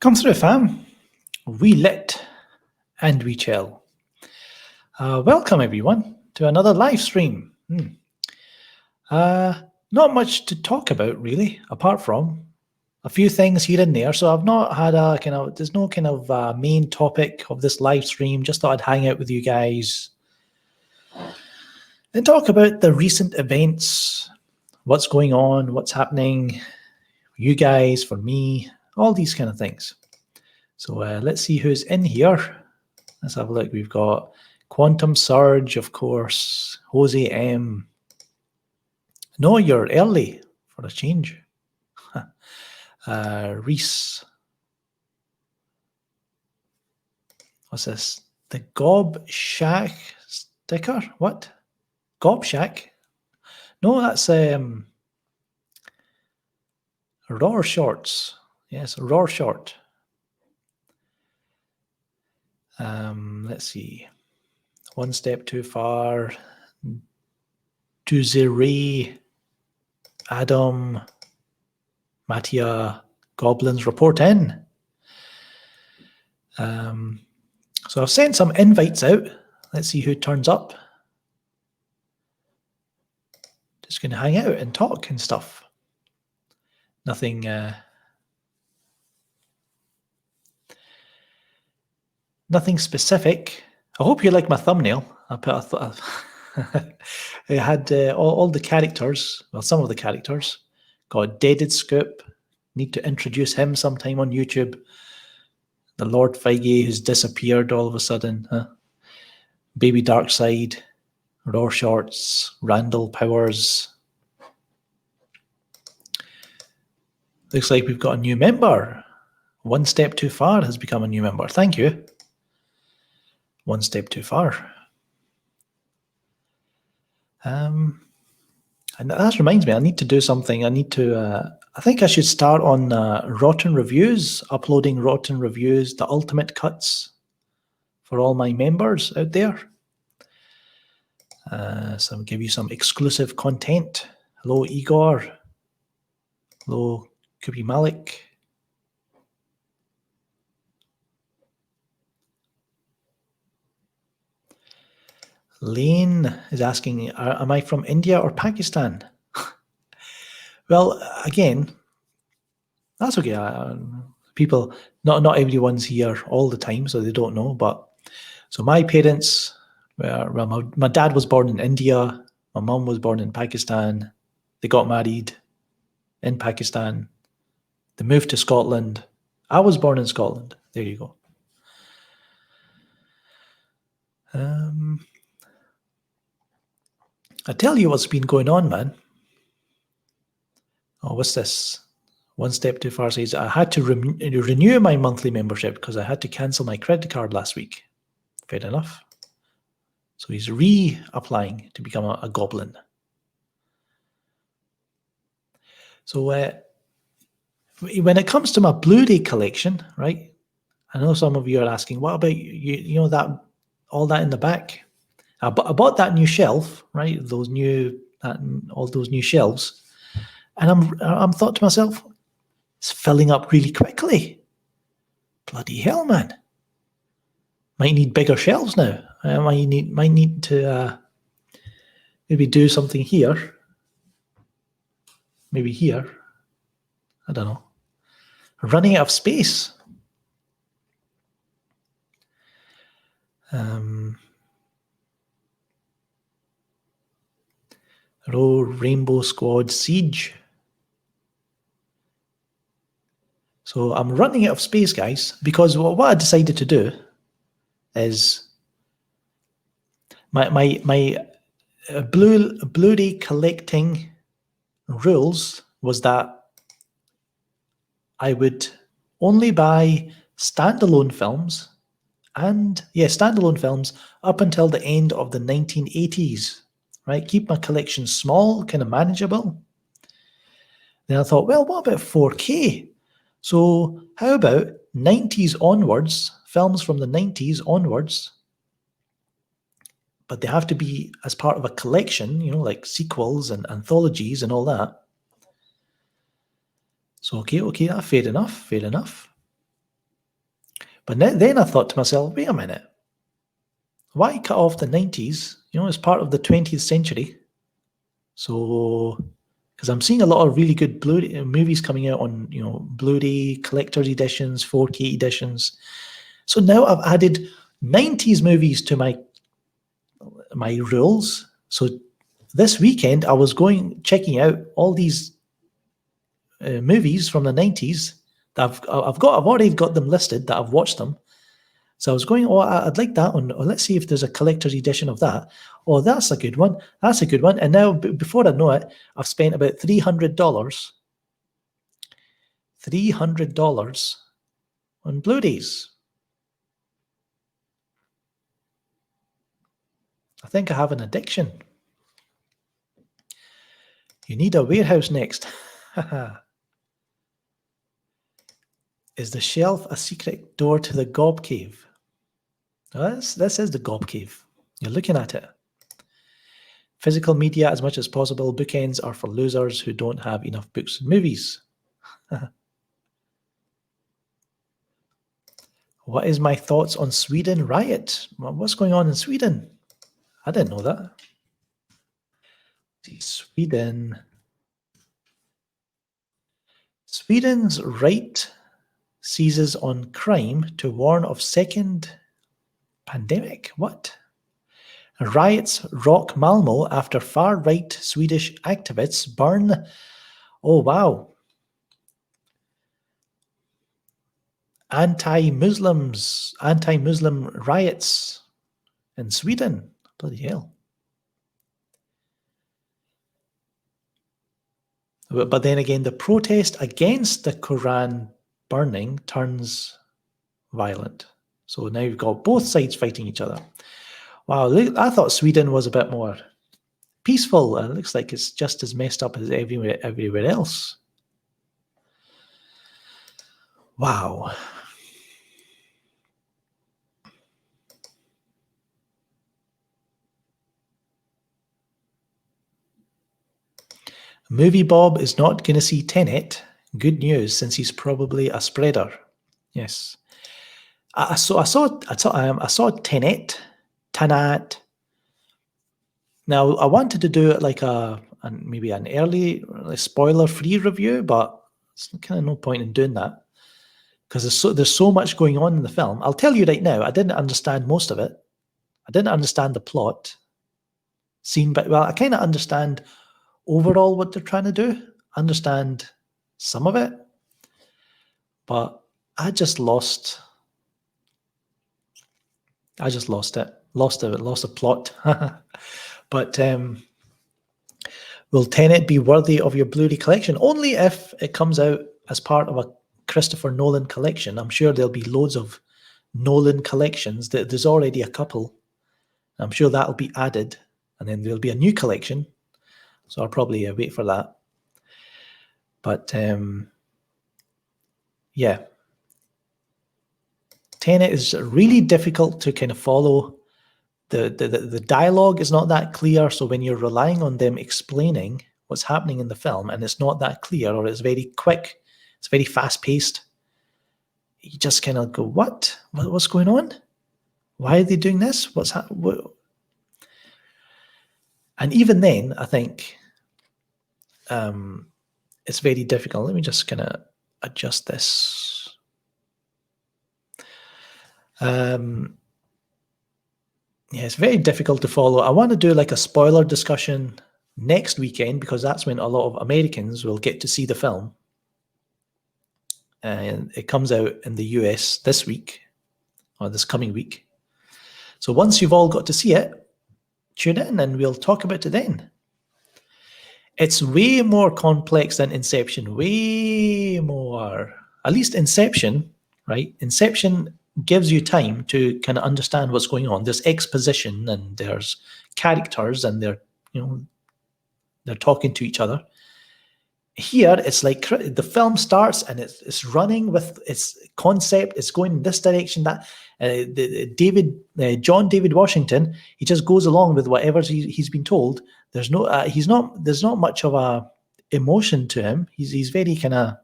Come through, fam. We lit and we chill. Welcome, everyone, to another live stream. Not much to talk about, really, apart from a few things here and there. So I've not had there's no kind of main topic of this live stream. Just thought I'd hang out with you guys and talk about the recent events, what's going on, what's happening, for you guys, for me, all these kind of things. So let's see who's in here. Let's have a look. We've got Quantum Surge, of course, Jose M. No, you're early for a change. Reese. What's this? The Gob Shack sticker? What? Gob Shack? No, that's Raw Shorts. Yes, Raw Short. Let's see. One Step Too Far. Duzere. Adam. Mattia. Goblins report in. So I've sent some invites out. Let's see who turns up. Just going to hang out and talk and stuff. Nothing nothing specific. I hope you like my thumbnail. I put it had all the characters, well, some of the characters. Got Deaded Scoop. Need to introduce him sometime on YouTube. The Lord Feige who's disappeared all of a sudden. Baby Darkseid. Raw Shorts. Randall Powers. Looks like we've got a new member. One Step Too Far has become a new member. Thank you. One Step Too Far. And that reminds me, I need to do something. I need to, I think I should start on Rotten Reviews, uploading Rotten Reviews, the ultimate cuts for all my members out there. So I'll give you some exclusive content. Hello, Igor. Hello, Kubi Malik. Lane is asking, am I from India or Pakistan? Well, again, that's okay. People, not everyone's here all the time, so they don't know. But so my parents, well, my dad was born in India. My mum was born in Pakistan. They got married in Pakistan. They moved to Scotland. I was born in Scotland. There you go. I tell you what's been going on, man. Oh, what's this? One Step Too Far says, I had to renew my monthly membership because I had to cancel my credit card last week. Fair enough. So he's reapplying to become a goblin. So when it comes to my Blu-ray collection, right? I know some of you are asking, what about you know that all that in the back? I bought that new shelf, right? All those new shelves, and I'm thought to myself, it's filling up really quickly. Bloody hell, man! Might need bigger shelves now. I might need to maybe do something here. Maybe here. I don't know. Running out of space. Rainbow Squad Siege. So I'm running out of space, guys, because what I decided to do is my Blu-ray collecting rules was that I would only buy standalone films up until the end of the 1980s. Right, keep my collection small, kind of manageable. Then I thought, well, what about 4K? So how about 90s onwards films from the 90s onwards, but they have to be as part of a collection, like sequels and anthologies and all that. So, okay, fair enough. But then I thought to myself, wait a minute. Why cut off the 90s, as part of the 20th century? So, because I'm seeing a lot of really good Blu-ray movies coming out on, Blu-ray collector's editions, 4K editions. So now I've added 90s movies to my rules. So this weekend I was checking out all these movies from the 90s that I've already got them listed, that I've watched them. So I was going, I'd like that one. Let's see if there's a collector's edition of that. Oh, that's a good one. That's a good one. And now, before I know it, I've spent about $300 on Blu-rays. I think I have an addiction. You need a warehouse next. Is the shelf a secret door to the Gob Cave? Oh, this is the Gob Cave. You're looking at it. Physical media as much as possible. Bookends are for losers who don't have enough books and movies. What is my thoughts on Sweden Riot? What's going on in Sweden? I didn't know that. Sweden. Sweden's right seizes on crime to warn of second pandemic. What? Riots rock Malmo after far-right Swedish activists burn. Oh, wow. Anti-Muslim riots in Sweden. Bloody hell. But then again, the protest against the Quran burning turns violent. So now you've got both sides fighting each other. Wow, I thought Sweden was a bit more peaceful. It looks like it's just as messed up as everywhere else. Wow. Movie Bob is not going to see Tenet. Good news, since he's probably a spreader. Yes. I saw Tenet. Now, I wanted to do it like maybe an early spoiler-free review, but there's kind of no point in doing that because there's so much going on in the film. I'll tell you right now, I didn't understand most of it. I didn't understand the plot scene, but I kind of understand overall what they're trying to do. Understand some of it, but I just lost it. Lost the plot. But will Tenet be worthy of your Blu-ray collection? Only if it comes out as part of a Christopher Nolan collection. I'm sure there'll be loads of Nolan collections. There's already a couple. I'm sure that'll be added, and then there'll be a new collection. So I'll probably wait for that. But yeah, Tenet is really difficult to kind of follow. The dialogue is not that clear, so when you're relying on them explaining what's happening in the film and it's not that clear, or it's very quick, it's very fast-paced, you just kind of go, what's going on? Why are they doing this? And even then, I think it's very difficult. Let me just kind of adjust this. Yeah, it's very difficult to follow. I want to do like a spoiler discussion next weekend because that's when a lot of Americans will get to see the film. And it comes out in the US this week, or this coming week. So once you've all got to see it, tune in and we'll talk about it then. It's way more complex than Inception, way more. At least Inception, right? Inception gives you time to kind of understand what's going on. There's exposition and there's characters and they're talking to each other. Here, it's like the film starts and it's running with its concept. It's going in this direction. That John David Washington, he just goes along with whatever he's been told. There's no, there's not much of a emotion to him. He's very kind of,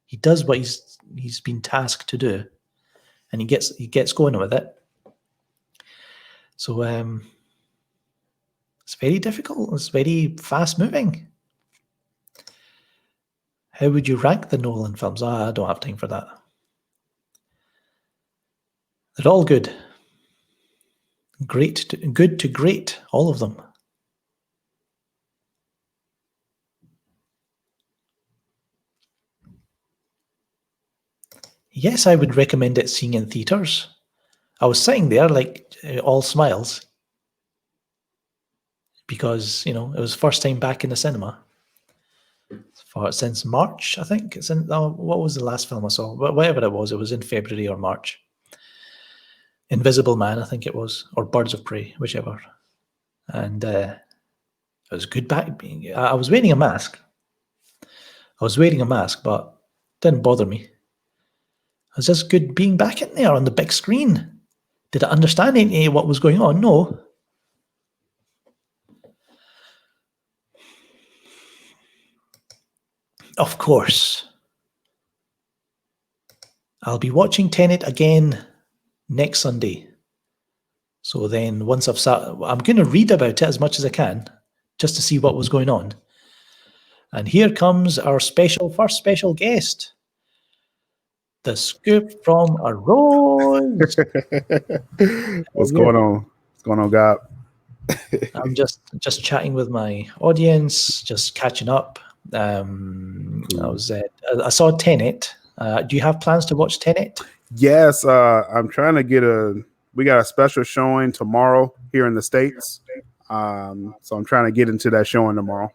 he does what he's been tasked to do, and he gets going with it. So it's very difficult. It's very fast moving. How would you rank the Nolan films? I don't have time for that. They're all good. Good to great, all of them. Yes, I would recommend it seeing in theaters. I was sitting there like all smiles because, it was first time back in the cinema. Since March, I think. What was the last film I saw? Whatever it was in February or March. Invisible Man, I think it was, or Birds of Prey, whichever. And it was good back. I was wearing a mask. But it didn't bother me. It was just good being back in there on the big screen. Did I understand any what was going on? No. Of course. I'll be watching Tenet again next Sunday. So then once I'm going to read about it as much as I can, just to see what was going on. And here comes our first special guest. The scoop from a rose. What's going on? What's going on, God? I'm just chatting with my audience, just catching up. I saw Tenet. Do you have plans to watch Tenet? Yes, I'm trying to we got a special showing tomorrow here in the States. So I'm trying to get into that showing tomorrow.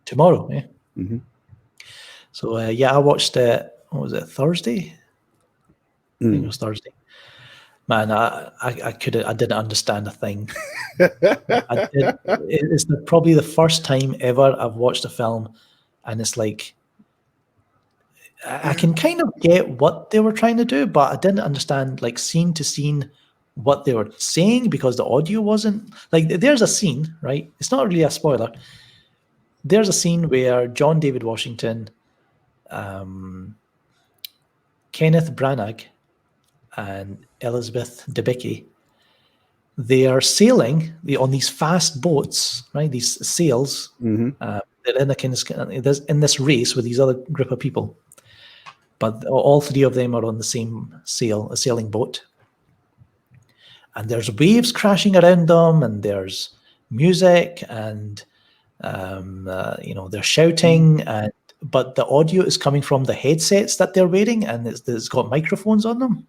Tomorrow, yeah. Mm-hmm. So I watched it. What was it? Thursday? I think it was Thursday. Man, I didn't understand a thing. It's probably the first time ever I've watched a film, and it's like I can kind of get what they were trying to do, but I didn't understand like scene to scene what they were saying because the audio wasn't like. There's a scene, right? It's not really a spoiler. There's a scene where John David Washington, Kenneth Branagh, and Elizabeth Debicki, they are sailing on these fast boats, right? These sails. Mm-hmm. They're in this race with these other group of people, but all three of them are on the same sailing boat. And there's waves crashing around them, and there's music, and they're shouting, but the audio is coming from the headsets that they're wearing, and it's got microphones on them.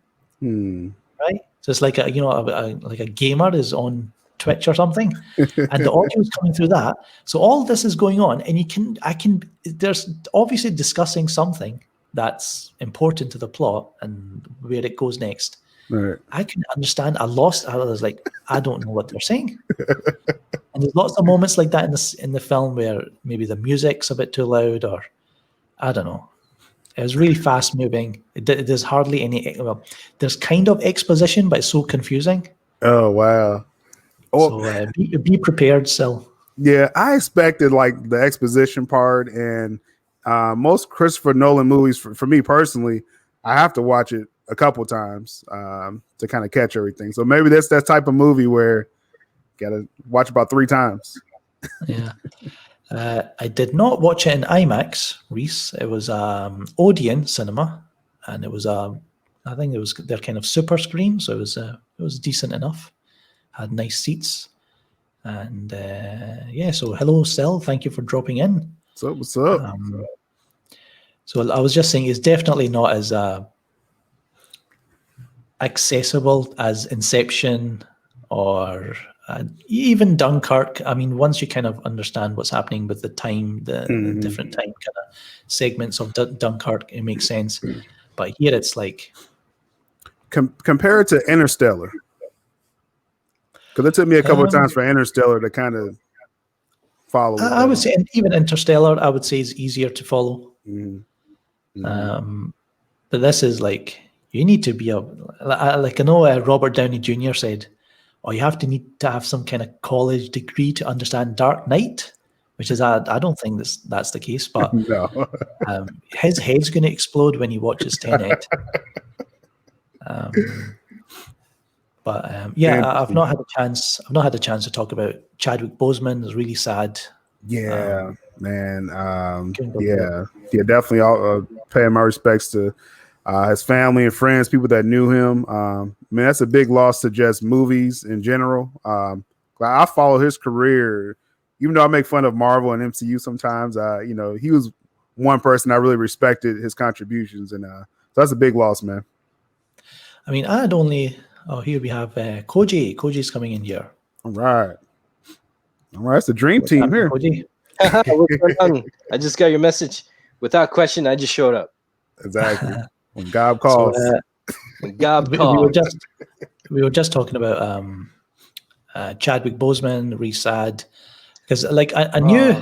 Right, so it's like like a gamer is on Twitch or something, and the audio is coming through that. So all this is going on, and there's obviously discussing something that's important to the plot and where it goes next. Right. I can understand. I was like, I don't know what they're saying. And there's lots of moments like that in the film where maybe the music's a bit too loud, or I don't know. It was really fast moving. There's hardly any. Well, there's kind of exposition, but it's so confusing. Oh wow! So be prepared, Sil. Yeah, I expected like the exposition part, and most Christopher Nolan movies, for me personally, I have to watch it a couple times to kind of catch everything. So maybe that's that type of movie where you gotta watch about 3 times. Yeah. I did not watch it in IMAX, Reese. It was Odeon Cinema, and it was I think it was their kind of super screen, so it was decent enough. Had nice seats, and so hello, Sil. Thank you for dropping in. What's up? So I was just saying, it's definitely not as accessible as Inception or even Dunkirk. I mean, once you kind of understand what's happening with the time, the different time kind of segments of Dunkirk, it makes sense. But here it's like compared to Interstellar, because it took me a couple of times for Interstellar to kind of follow. I would say, and even Interstellar, I would say is easier to follow. Mm-hmm. But this is like, you need to be like I know Robert Downey Jr. said, "Oh, you need to have some kind of college degree to understand Dark Knight," which is I don't think that's the case. But No. his head's going to explode when he watches Tenet. Yeah, I've not had a chance. I've not had a chance to talk about Chadwick Boseman. It's really sad. Yeah, man. Yeah. Definitely. I'll pay my respects to his family and friends, people that knew him. Man, that's a big loss to just movies in general. I follow his career, even though I make fun of Marvel and MCU sometimes. He was one person I really respected his contributions, and so that's a big loss, man. I mean, I had only. Oh, here we have Koji. Koji's coming in here. All right. It's the dream team here. Koji. What's going on? I just got your message. Without question, I just showed up. Exactly. When God calls. When God calls. We were just talking about Chadwick Boseman, really sad. Because like I knew,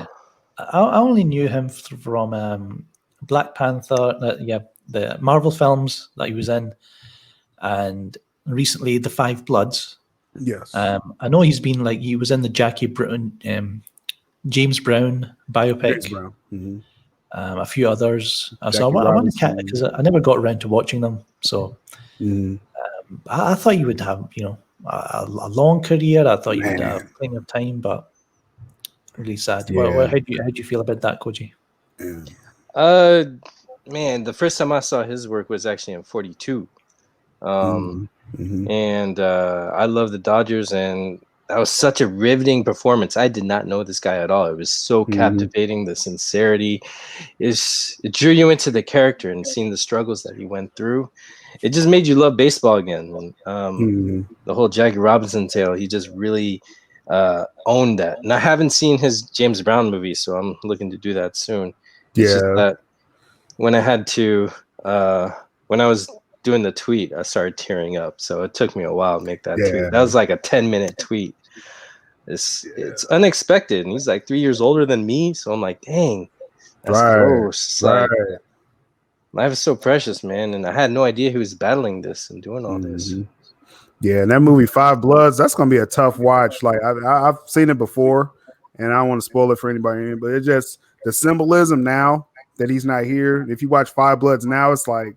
I only knew him from Black Panther, the Marvel films that he was in, and recently the Five Bloods. Yes. I know he was in the James Brown biopic. James Brown. Mm-hmm. A few others. So I want to catch, because I never got around to watching them. So I thought you would have, a long career. I thought you would have plenty of time, but really sad. Yeah. How do you feel about that, Koji? Man, the first time I saw his work was actually in 42. And I love the Dodgers, and that was such a riveting performance. I did not know this guy at all. It was so captivating. The sincerity it drew you into the character, and seeing the struggles that he went through, it just made you love baseball again. And the whole Jackie Robinson tale, he just really owned that. And I haven't seen his James Brown movie, so I'm looking to do that soon. It's just that when I was doing the tweet, I started tearing up. So it took me a while to make that tweet. That was like a 10-minute tweet. It's unexpected. And he's like 3 years older than me. So I'm like, dang, that's close. Like, life is so precious, man. And I had no idea he was battling this and doing all this. Yeah, and that movie Five Bloods, that's gonna be a tough watch. Like I've seen it before, and I don't want to spoil it for anybody, but it's just the symbolism now that he's not here. If you watch Five Bloods now, it's like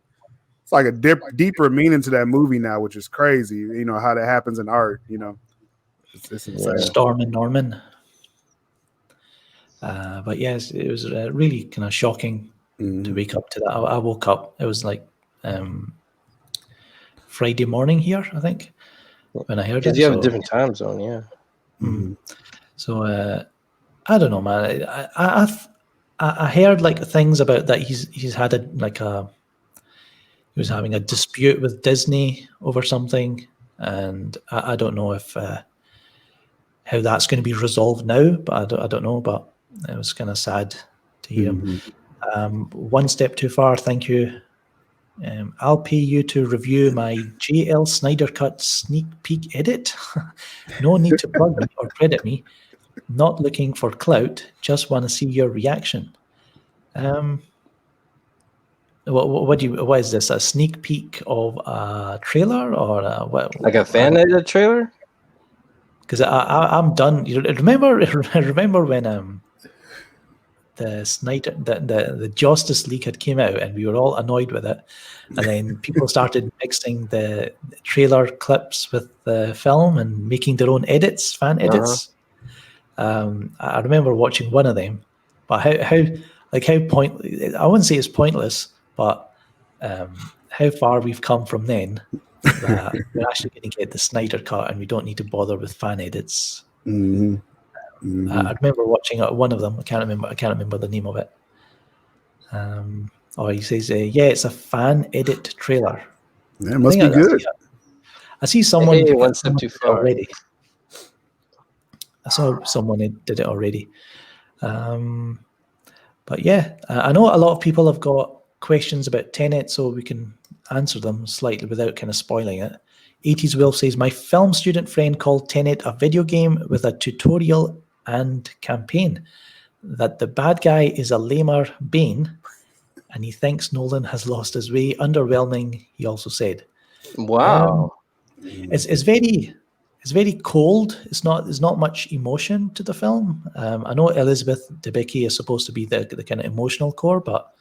a deeper meaning to that movie now, which is crazy. You know how that happens in art. It's insane. Storm and Norman. But yes, it was really kind of shocking to wake up to that. I woke up. It was like Friday morning here, I think, when I heard it. Because you have a different time zone, yeah. So I don't know, man. I heard like things about that. He's had he was having a dispute with Disney over something, and I don't know if how that's going to be resolved now. But I don't know. But it was kind of sad to hear him. One step too far. Thank you. I'll pay you to review my JL Snyder Cut sneak peek edit. No need to plug me or credit me. Not looking for clout. Just want to see your reaction. What is this? A sneak peek of a trailer or what? Like a fan edit trailer? Because I'm done. Remember when the Snyder the Justice League had came out and we were all annoyed with it, and then people started mixing the trailer clips with the film and making their own edits, fan edits. I remember watching one of them, but how point? I wouldn't say it's pointless, but how far we've come from then. That we're actually going to get the Snyder Cut, and we don't need to bother with fan edits. I remember watching one of them. I can't remember the name of it. He says, "Yeah, it's a fan edit trailer." Yeah, it must be good. I see someone one step too far already. I saw someone did it already. But yeah, I know a lot of people have got questions about Tenet, so we can answer them slightly without kind of spoiling it. 80s Wolf says, my film student friend called Tenet a video game with a tutorial and campaign that the bad guy is a lamer Bane, and he thinks Nolan has lost his way. Underwhelming, he also said. Wow. It's very cold. It's not much emotion to the film. I know Elizabeth Debicki is supposed to be the kind of emotional core, but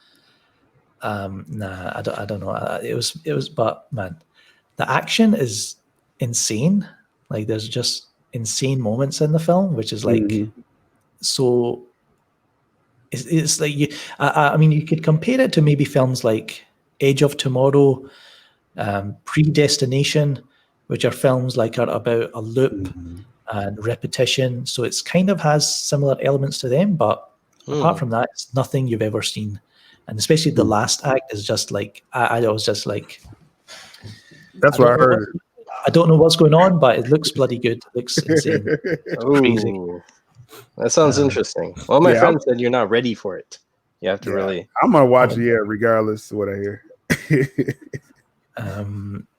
nah, I don't know. It was, but man, the action is insane. Like there's just insane moments in the film, which is like so. It's like I mean, you could compare it to maybe films like Edge of Tomorrow, Predestination, which are films like are about a loop and repetition. So it's kind of has similar elements to them, but apart from that, it's nothing you've ever seen. And especially the last act is just like I was just like, that's what I heard. I don't know what's going on, but it looks bloody good. It looks insane. It's crazy. Ooh, that sounds interesting. Well, my friend said you're not ready for it. You have to really. I'm gonna watch it, regardless of what I hear.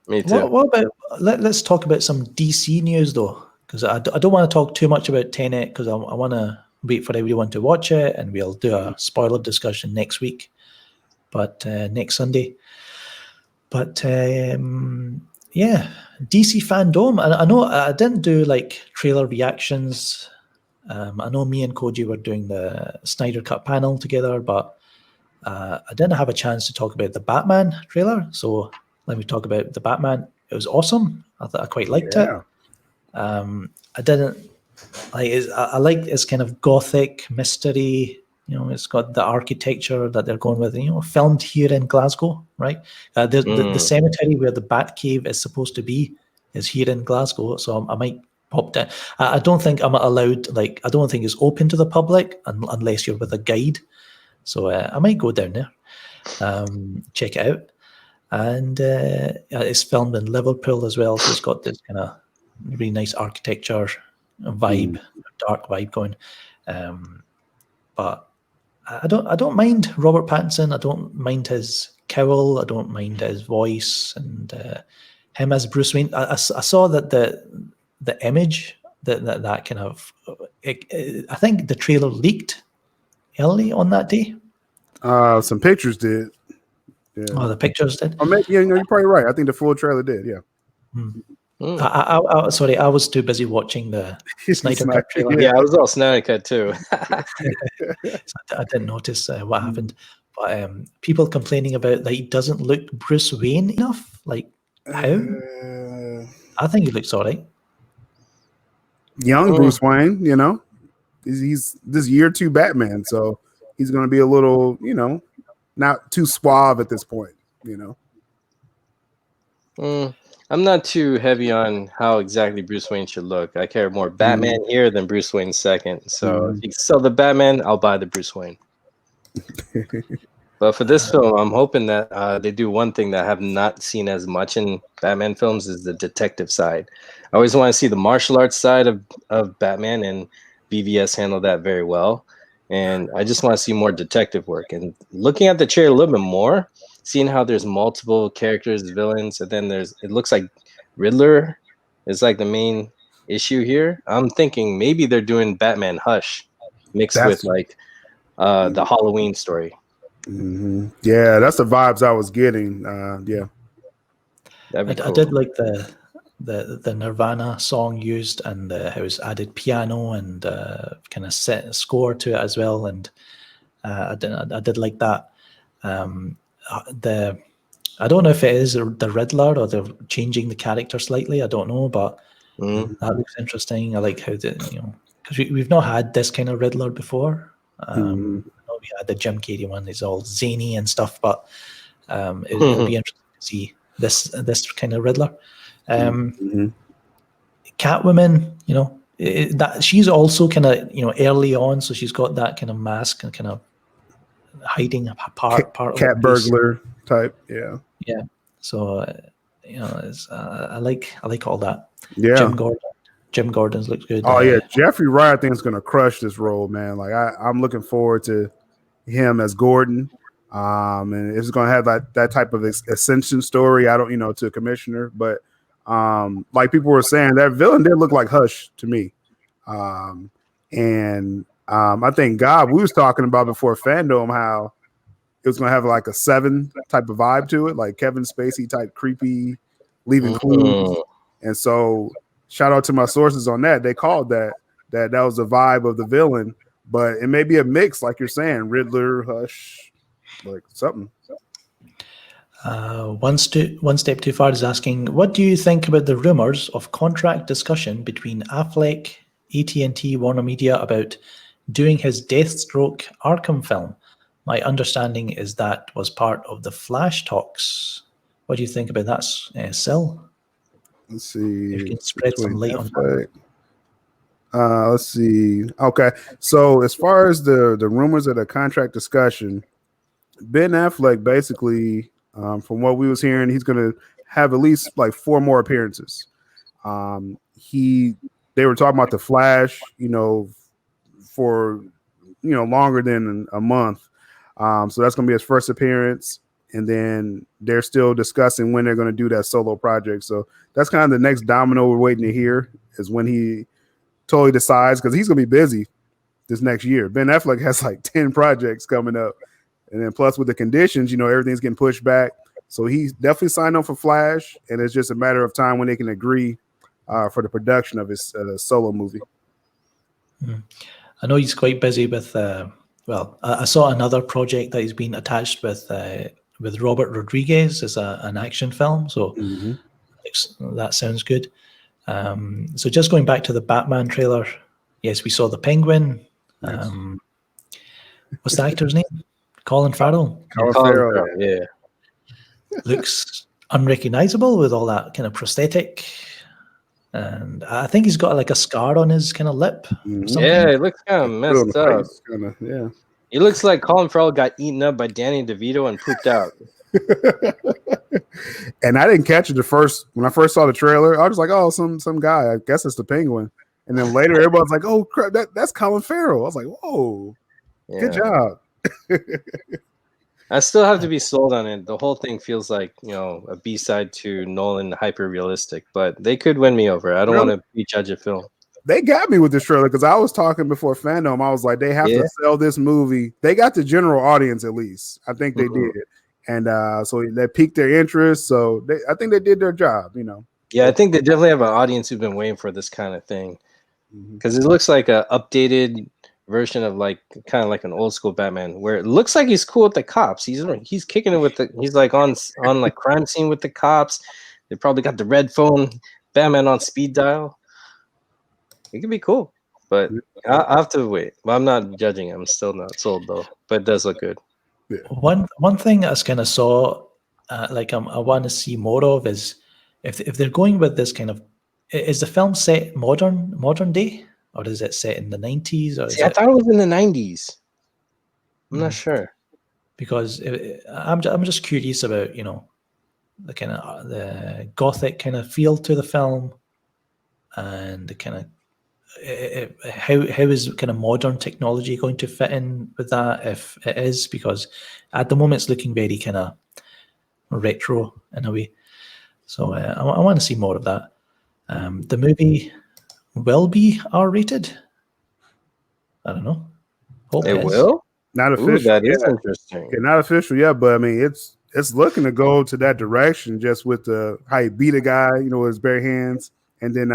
Me too. What about let's talk about some DC news though, because I don't want to talk too much about Tenet because I want to wait for everyone to watch it, and we'll do a spoiler discussion next week, but next Sunday. But yeah, DC Fandom. I know I didn't do like trailer reactions. I know me and Koji were doing the Snyder Cut panel together, but I didn't have a chance to talk about the Batman trailer. So let me talk about the Batman. It was awesome. I quite liked it. I didn't like. I like its kind of gothic mystery. You know, it's got the architecture that they're going with. You know, filmed here in Glasgow, right? The cemetery where the Batcave is supposed to be is here in Glasgow. So I might pop down. I don't think I'm allowed. Like, I don't think it's open to the public unless you're with a guide. So I might go down there, check it out. And it's filmed in Liverpool as well, so it's got this kind of really nice architecture vibe, dark vibe going. But I don't mind Robert Pattinson. I don't mind his cowl. I don't mind his voice and him as Bruce Wayne. I saw that the image that kind of I think the trailer leaked early on that day. Some pictures did. Yeah. Oh, the pictures did. Oh, maybe, you're probably right. I think the full trailer did. Yeah. Sorry, I was too busy watching the Snyder Cut trailer. Yeah, I was all Snyder Cut too. So I didn't notice what happened. But people complaining about that he doesn't look Bruce Wayne enough. Like how? I think he looks all right. Young Bruce Wayne, you know, he's this year 2 Batman, so he's going to be a little, you know, not too suave at this point, you know. I'm not too heavy on how exactly Bruce Wayne should look. I care more Batman here than Bruce Wayne second. So if you sell the Batman, I'll buy the Bruce Wayne. But for this film, I'm hoping that they do one thing that I have not seen as much in Batman films is the detective side. I always want to see the martial arts side of Batman, and BVS handled that very well. And I just want to see more detective work. And looking at the trailer a little bit more, seeing how there's multiple characters, villains, and then it looks like Riddler is like the main issue here. I'm thinking maybe they're doing Batman Hush mixed with like the Halloween story. Yeah, that's the vibes I was getting. Yeah, cool. I did like the Nirvana song used, and how it's added piano and kind of set a score to it as well. And I did like that. I don't know if it is the Riddler or they're changing the character slightly. I don't know, but that looks interesting. I like how because we've not had this kind of Riddler before. We had the Jim Carrey one; he's all zany and stuff, but it'll be interesting to see this kind of Riddler. Catwoman, you know, that she's also kind of early on, so she's got that kind of mask and kind of hiding a part of cat burglar type. Yeah. So I like all that. Yeah. Jim Gordon's looks good. Oh yeah, Jeffrey Wright I think is going to crush this role, man. Like I'm looking forward to him as Gordon. And it's going to have that type of ascension story. I don't, to a commissioner, but like people were saying, that villain did look like Hush to me. And I think we was talking about before Fandom how it was gonna have like a 7 type of vibe to it, like Kevin Spacey type creepy, leaving clues. And so shout out to my sources on that. They called that was the vibe of the villain, but it may be a mix, like you're saying, Riddler, Hush, like something. One step too far is asking, what do you think about the rumors of contract discussion between Affleck, AT&T, Warner Media about doing his Deathstroke Arkham film? My understanding is that was part of the Flash talks. What do you think about that, Sil? Let's see. If you can spread some light on that. Let's see. Okay, so as far as the rumors of the contract discussion, Ben Affleck basically, from what we was hearing, he's going to have at least like 4 more appearances. They were talking about the Flash, for longer than a month. So that's going to be his first appearance, and then they're still discussing when they're going to do that solo project. So that's kind of the next domino we're waiting to hear, is when he totally decides, because he's going to be busy this next year. Ben Affleck has like 10 projects coming up, and then plus with the conditions, everything's getting pushed back. So he's definitely signed on for Flash, and it's just a matter of time when they can agree for the production of his solo movie. I know he's quite busy with. I saw another project that he's been attached with Robert Rodriguez as an action film. So that sounds good. So just going back to the Batman trailer, yes, we saw the Penguin. Nice. What's the actor's name? Colin Farrell. Colin Farrell, yeah. Looks unrecognizable with all that kind of prosthetic. And I think he's got like a scar on his kind of lip. Yeah, it looks kind of messed up. Yeah. He looks like Colin Farrell got eaten up by Danny DeVito and pooped out. And I didn't catch it when I first saw the trailer. I was like, oh, some guy. I guess it's the Penguin. And then later, everybody's like, oh, crap, that's Colin Farrell. I was like, whoa, good job. I still have to be sold on it. The whole thing feels like, a B-side to Nolan hyper realistic, but they could win me over. I don't want to prejudge a film. They got me with this trailer because I was talking before Fandom. I was like, they have to sell this movie. They got the general audience at least. I think they did. And so that piqued their interest. So I think they did their job, Yeah, I think they definitely have an audience who's been waiting for this kind of thing. Because it looks like an updated version of kind of like an old school Batman, where it looks like he's cool with the cops. He's kicking it he's like on like crime scene with the cops. They probably got the red phone, Batman on speed dial. It could be cool, but I have to wait. But I'm not judging. I'm still not sold though, but it does look good. Yeah. One thing I kind of saw, I want to see more of is if they're going with this kind of, is the film set modern day? Or is it set in the 90s? I thought it was in the 90s. I'm not sure. Because I'm just curious about, the kind of the gothic kind of feel to the film, and the kind of how is kind of modern technology going to fit in with that, if it is, because at the moment it's looking very kind of retro in a way. So I want to see more of that. The movie will be R-rated. I don't know. Hope it will. Not official. Ooh, that is interesting. Yeah, not official yet, but I mean, it's looking to go to that direction, just with how he beat a guy, with his bare hands, and then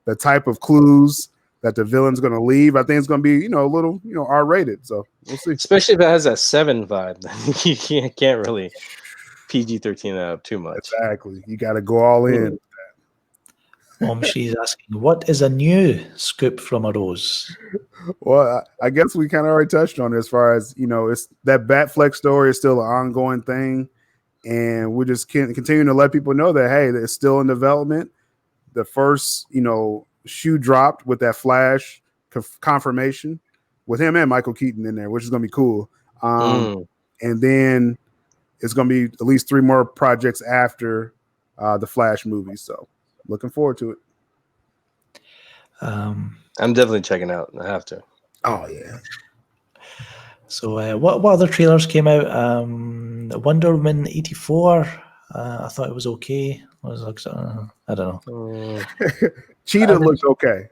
the type of clues that the villain's going to leave. I think it's going to be, a little, R-rated. So we'll see. Especially if it has that 7 vibe, you can't really PG-13 out too much. Exactly. You got to go all in. She's asking, what is a new scoop from a rose? Well, I guess we kind of already touched on it, as far as, it's that Batfleck story is still an ongoing thing. And we're just continuing to let people know that, hey, it's still in development. The first, shoe dropped with that Flash confirmation with him and Michael Keaton in there, which is going to be cool. And then it's going to be at least 3 more projects after the Flash movie. So looking forward to it. I'm definitely checking out. I have to. Oh yeah. So what other trailers came out? Wonder Woman 84. I thought it was okay. I don't know. Cheetah looked okay.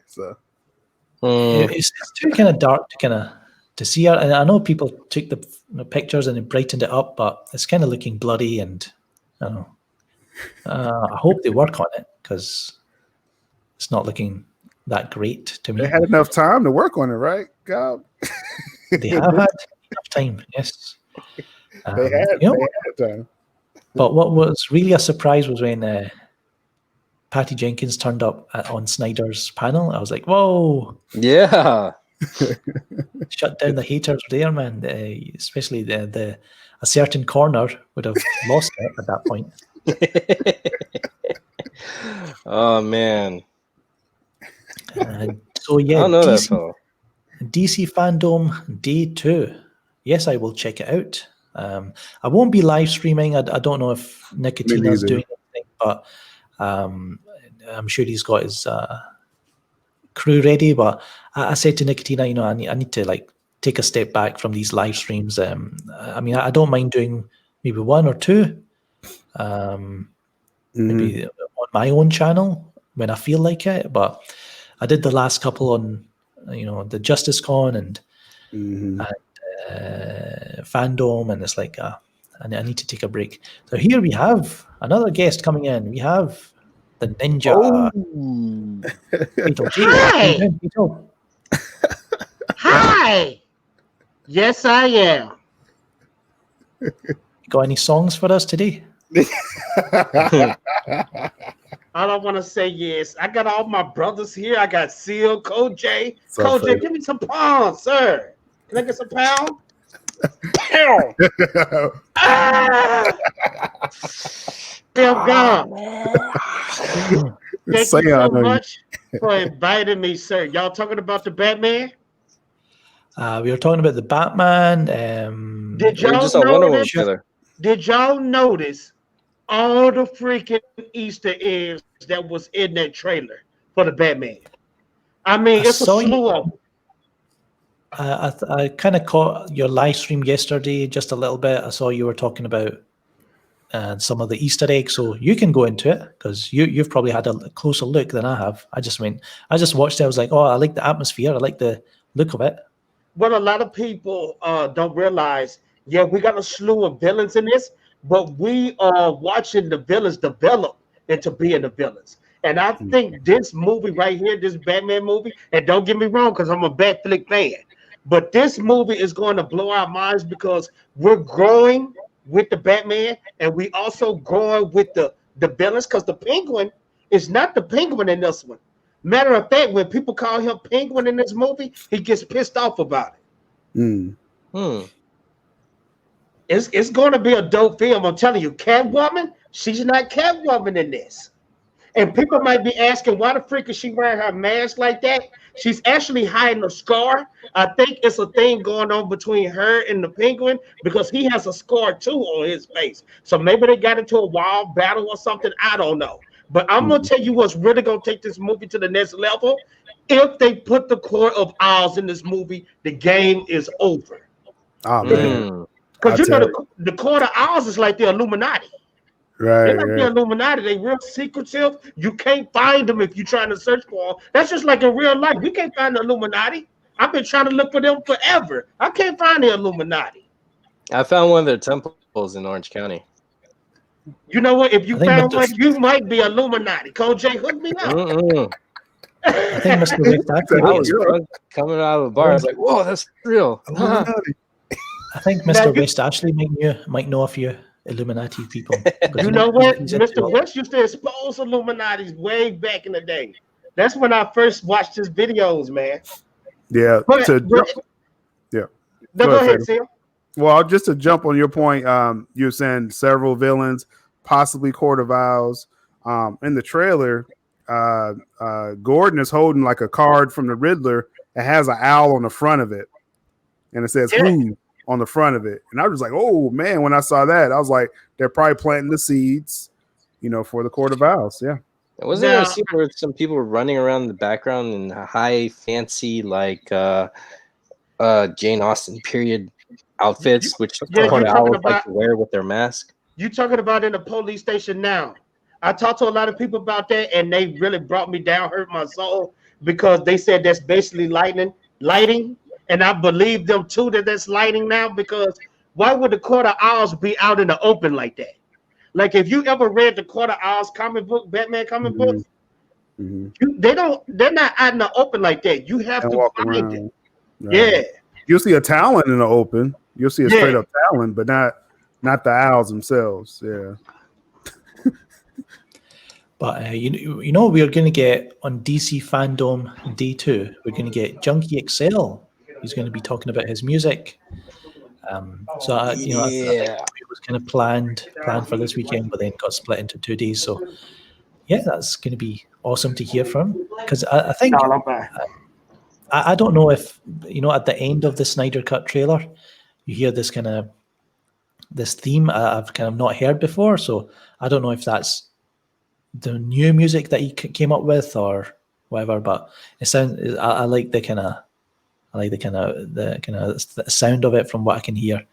So It's too kind of dark to see her. And I know people took the pictures and they brightened it up, but it's kind of looking bloody. And I don't know. I hope they work on it because it's not looking that great to me. They had enough time to work on it, right? God. They have had enough time, yes. They had time. But what was really a surprise was when Patty Jenkins turned up on Snyder's panel. I was like, whoa. Yeah. Shut down the haters there, man. Especially a certain corner would have lost it at that point. Oh, man. So, yeah, I don't know that fellow. DC Fandom Day 2. Yes, I will check it out. I won't be live streaming. I don't know if Nicotina's doing anything, but I'm sure he's got his crew ready. But I said to Nicotina, you know, I need to like take a step back from these live streams. I mean, I don't mind doing maybe one or two, maybe on my own channel when I feel like it. But I did the last couple on, you know, the Justice Con and Fandom, and it's like I need to take a break. So here we have another guest coming in. We have the Ninja. Hi. Yes, I am. Got any songs for us today? All I want to say is I got all my brothers here. I got Seal, CULTJER. CULTJER, give me some pounds, sir. Can I get some pound? Pound. God. Thank you so much for inviting me, sir. Y'all talking about the Batman? We were talking about the Batman. Did y'all notice all the freaking Easter eggs that was in that trailer for the Batman? I mean, it's a slew of them. I kind of caught your live stream yesterday just a little bit. I saw you were talking about some of the Easter eggs, so you can go into it because you've probably had a closer look than I have. I just watched it. I was like, oh, I like the atmosphere. I like the look of it. What a lot of people don't realize, yeah, we got a slew of villains in this, but we are watching the villains develop into being the villains. And I think this movie right here, this Batman movie, and don't get me wrong, because I'm a Batfleck fan, but this movie is going to blow our minds because we're growing with the Batman, and we also growing with the villains, because the Penguin is not the Penguin in this one. Matter of fact, when people call him Penguin in this movie, he gets pissed off about it. It's going to be a dope film. I'm telling you, Catwoman, she's not Catwoman in this. And people might be asking, why the freak is she wearing her mask like that? She's actually hiding a scar. I think it's a thing going on between her and the Penguin because he has a scar too on his face. So maybe they got into a wild battle or something. I don't know. But I'm going to tell you what's really going to take this movie to the next level. If they put the Court of Owls in this movie, the game is over. Oh, man. Because you know the Court of Owls is like the Illuminati. Right. They're like the Illuminati. They real secretive. You can't find them if you're trying to search for them. That's just like in real life. You can't find the Illuminati. I've been trying to look for them forever. I can't find the Illuminati. I found one of their temples in Orange County. You know what? If you found one, you might be Illuminati. CULTJER, hook me up. I think Mr. West actually I was drunk coming out of the bar. I was like, whoa, that's real. I think Mr. West Ashley might know a few Illuminati people. You know what? Mr. West used to expose Illuminati way back in the day. That's when I first watched his videos, man. Yeah. Go ahead, Sam. Well, just to jump on your point, you're saying several villains, possibly Court of Owls. In the trailer, Gordon is holding like a card from the Riddler that has an owl on the front of it, and it says "Who" on the front of it. And I was like, oh man, when I saw that, I was like, they're probably planting the seeds, for the Court of Owls. Yeah. Wasn't there a scene where some people were running around in the background in high fancy like Jane Austen period outfits, which Court of Owls like to wear with their mask? You talking about in the police station now? I talked to a lot of people about that, and they really brought me down, hurt my soul, because they said that's basically lighting, and I believe them too that that's lighting now, because why would the quarter owls be out in the open like that? Like if you ever read the Quarter Owls comic book, Batman comic books, they're not out in the open like that. You have And to walk find it. around. Yeah. You'll see a Talon in the open. You'll see a straight up Talon, but not the owls themselves. Yeah. But you know, we're going to get on DC Fandom Day 2. We're going to get Junkie XL. He's going to be talking about his music. So I think it was kind of planned for this weekend, but then got split into 2 days. So yeah, that's going to be awesome to hear from, because I think I don't know if at the end of the Snyder Cut trailer, you hear this theme I've kind of not heard before. So I don't know if that's the new music that he came up with or whatever. But it sounds. I like the kind of. The sound of it from what I can hear.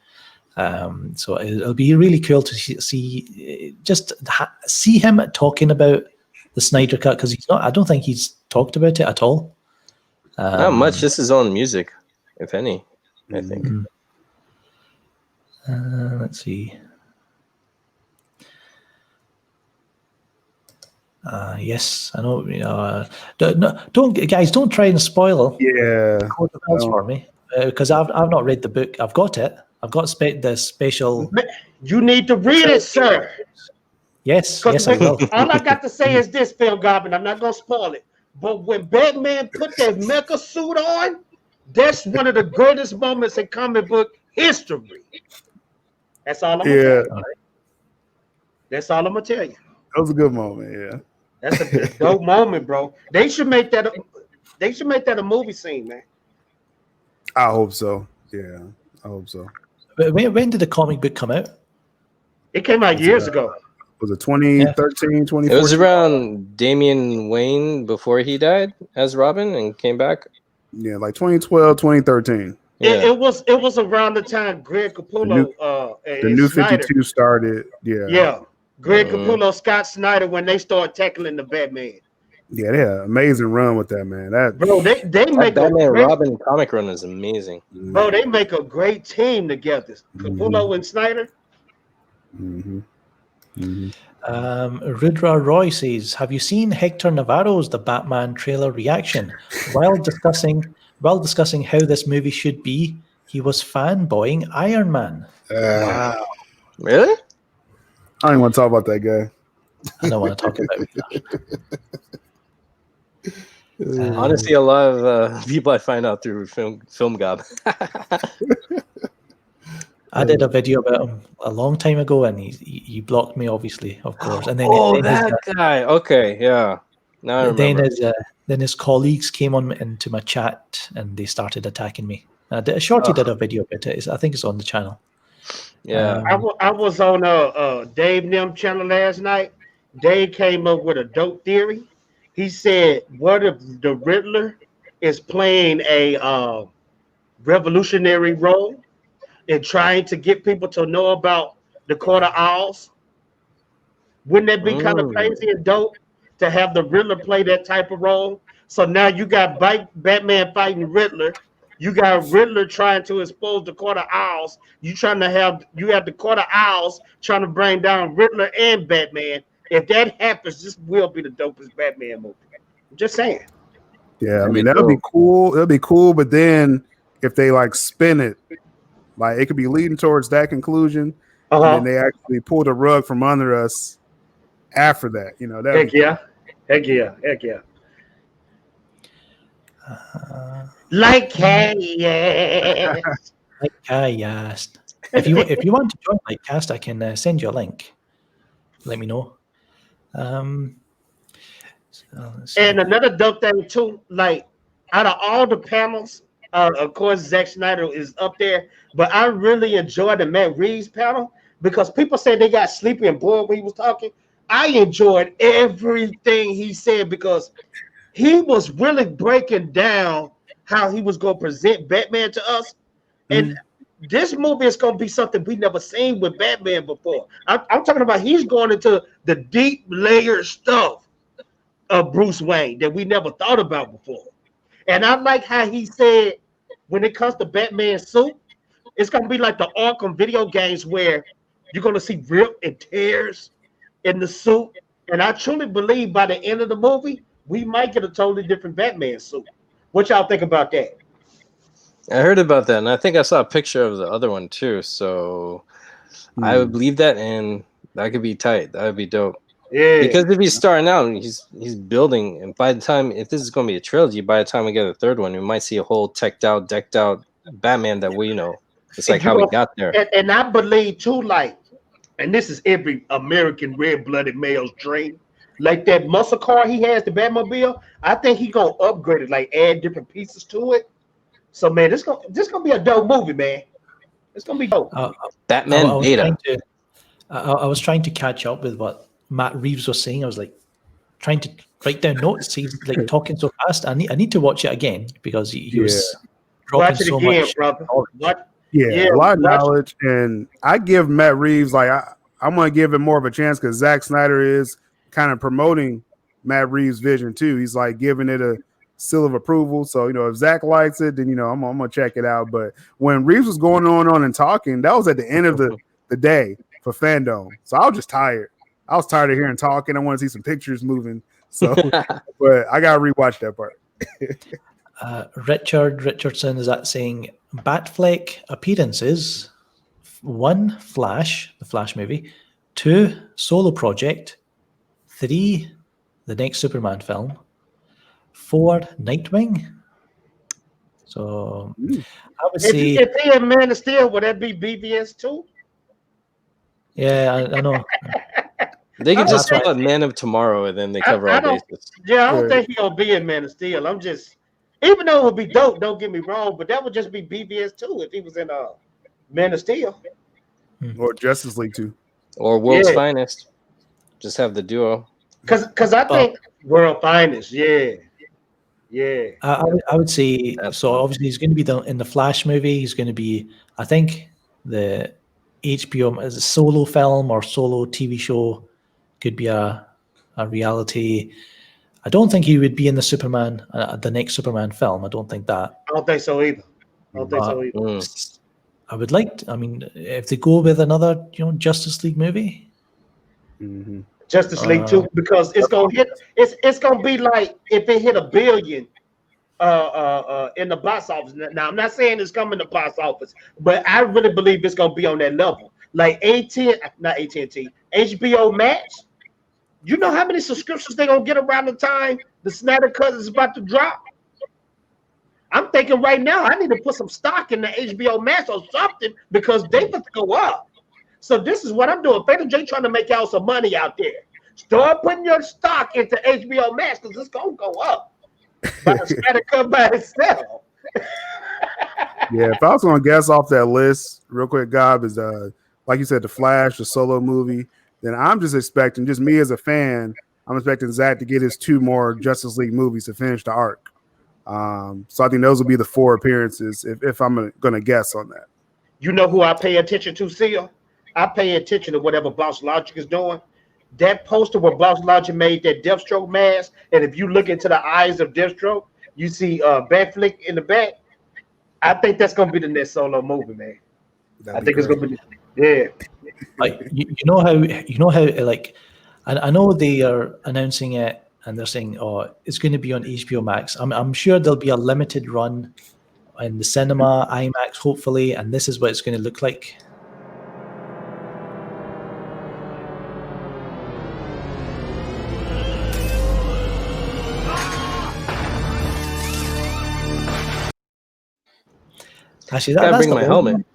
So it'll be really cool to see him talking about the Snyder Cut, because I don't think he's talked about it at all. Not much. Just his own music, if any, I think. Let's see. Yes, I know. Don't try and spoil. For me, because I've not read the book. I've got it. I've got the special. You need to read it, sir. Yes, I will. All I got to say is this, Phil Goblin. I'm not gonna spoil it, but when Batman put that mecha suit on, that's one of the greatest moments in comic book history. That's all I'm gonna tell you. That's all I'm gonna tell you. That was a good moment. Yeah. That's a dope moment, bro. They should make that a movie scene, man. I hope so. Yeah, I hope so. When did the comic book come out? It came out years ago. Was it 2013, 2014? It was around Damian Wayne before he died as Robin and came back. Yeah, like 2012, 2013. Yeah. It was around the time Greg Capullo the new Snyder 52 started. Yeah. Yeah. Greg Capullo, Scott Snyder, when they start tackling the Batman. Yeah, they had an amazing run with that, man. They make Batman Robin comic run is amazing. Bro, they make a great team together. Capullo and Snyder. Rudra Roy says, "Have you seen Hector Navarro's The Batman trailer reaction? While discussing how this movie should be, he was fanboying Iron Man." Wow. Really? I don't want to talk about that guy. I don't want to talk about it. Honestly, a lot of people I find out through Film Gob. I did a video about him a long time ago, and he blocked me, obviously, of course. And then that guy. Okay, yeah. Now I remember. Then his colleagues came into my chat and they started attacking me. Shorty did a video about it. I think it's on the channel. Yeah, I was on Dave Nim channel last night. Dave came up with a dope theory. He said, "What if the Riddler is playing a revolutionary role in trying to get people to know about the Quarter Owls? Wouldn't that be kind of crazy and dope to have the Riddler play that type of role? So now you got Batman fighting Riddler. You got Riddler trying to expose the Quarter Owls. You have the Quarter Owls trying to bring down Riddler and Batman. If that happens, this will be the dopest Batman movie. I'm just saying. Yeah, I mean that'll be cool. It'll be cool, but then if they spin it, it could be leading towards that conclusion, and then they actually pull the rug from under us after that. Heck yeah. Like Cast. If you want to join Likecast, I can send you a link. Let me know. And another dope thing too, out of all the panels, of course Zack Snyder is up there, but I really enjoyed the Matt Reeves panel because people said they got sleepy and bored when he was talking. I enjoyed everything he said because he was really breaking down how he was going to present Batman to us. And this movie is going to be something we never seen with Batman before. I'm talking about he's going into the deep layered stuff of Bruce Wayne that we never thought about before. And I like how he said, when it comes to Batman suit, it's gonna be like the Arkham video games where you're gonna see rip and tears in the suit. And I truly believe by the end of the movie, we might get a totally different Batman suit. What y'all think about that? I heard about that, and I think I saw a picture of the other one too. So I would believe that, and that could be tight. That would be dope. Yeah. Because if he's starting out, he's building, and by the time, if this is going to be a trilogy, by the time we get a third one, we might see a whole decked out Batman that we know. It's like how we got there. And I believe too, like, and this is every American red-blooded male's dream. Like that muscle car he has, the Batmobile, I think he gonna upgrade it, like add different pieces to it. So man, this gonna be a dope movie, man. It's gonna be dope. Batman Beta. I was trying to catch up with what Matt Reeves was saying. I was like trying to write down notes. He's like talking so fast. I need to watch it again because he was dropping Watch it so again, much. brother. A lot of knowledge, and I give Matt Reeves I'm gonna give him more of a chance because Zack Snyder is kind of promoting Matt Reeves' vision too. He's like giving it a seal of approval. So if Zack likes it, then I'm gonna check it out. But when Reeves was going on and talking, that was at the end of the day for fandom. So I was just tired. I was tired of hearing talking. I want to see some pictures moving. So, but I gotta rewatch that part. Richardson is saying Batfleck appearances: 1, Flash, the Flash movie; 2, solo project; 3, the next Superman film; 4, Nightwing. So I would say if he in Man of Steel, would that be BVS too? Yeah, I know. They can just call it Man of Tomorrow, and then they cover all bases. Yeah, I don't think he'll be in Man of Steel. I'm just, even though it would be dope, don't get me wrong, but that would just be BVS too if he was in Man of Steel. Or Justice League 2. Or World's Finest. Just have the duo. Because I think World Finest, I would say, so obviously he's going to be in the Flash movie. He's going to be, I think, the HBO as a solo film or solo TV show could be a reality. I don't think he would be in the Superman, the next Superman film. I don't think that. I don't think so either. I would like to, if they go with another, Justice League movie. Mm-hmm. Justice League 2, because it's gonna hit. It's gonna be like if it hit $1 billion in the box office. Now I'm not saying it's coming to box office, but I really believe it's gonna be on that level. Like HBO Max. You know how many subscriptions they're gonna get around the time the Snyder Cut is about to drop? I'm thinking right now I need to put some stock in the HBO Max or something because they about to go up. So this is what I'm doing. Fatal J trying to make y'all some money out there. Start putting your stock into HBO Max because it's gonna go up. But it's gotta come by itself. Yeah, if I was gonna guess off that list, real quick, Gob, is like you said, the Flash, the solo movie. Then I'm just expecting, just me as a fan, I'm expecting Zach to get his 2 more Justice League movies to finish the arc. So I think those will be the 4 appearances if I'm gonna guess on that. You know who I pay attention to, Seal? I pay attention to whatever Boss Logic is doing. That poster where Boss Logic made that Deathstroke mask, and if you look into the eyes of Deathstroke, you see Batfleck in the back. I think that's gonna be the next solo movie, man. I think it's gonna be, Like you know how like I know they are announcing it and they're saying, oh, it's going to be on HBO Max. I'm sure there'll be a limited run in the cinema, IMAX, hopefully, and this is what it's going to look like. Actually, Gotta bring my helmet.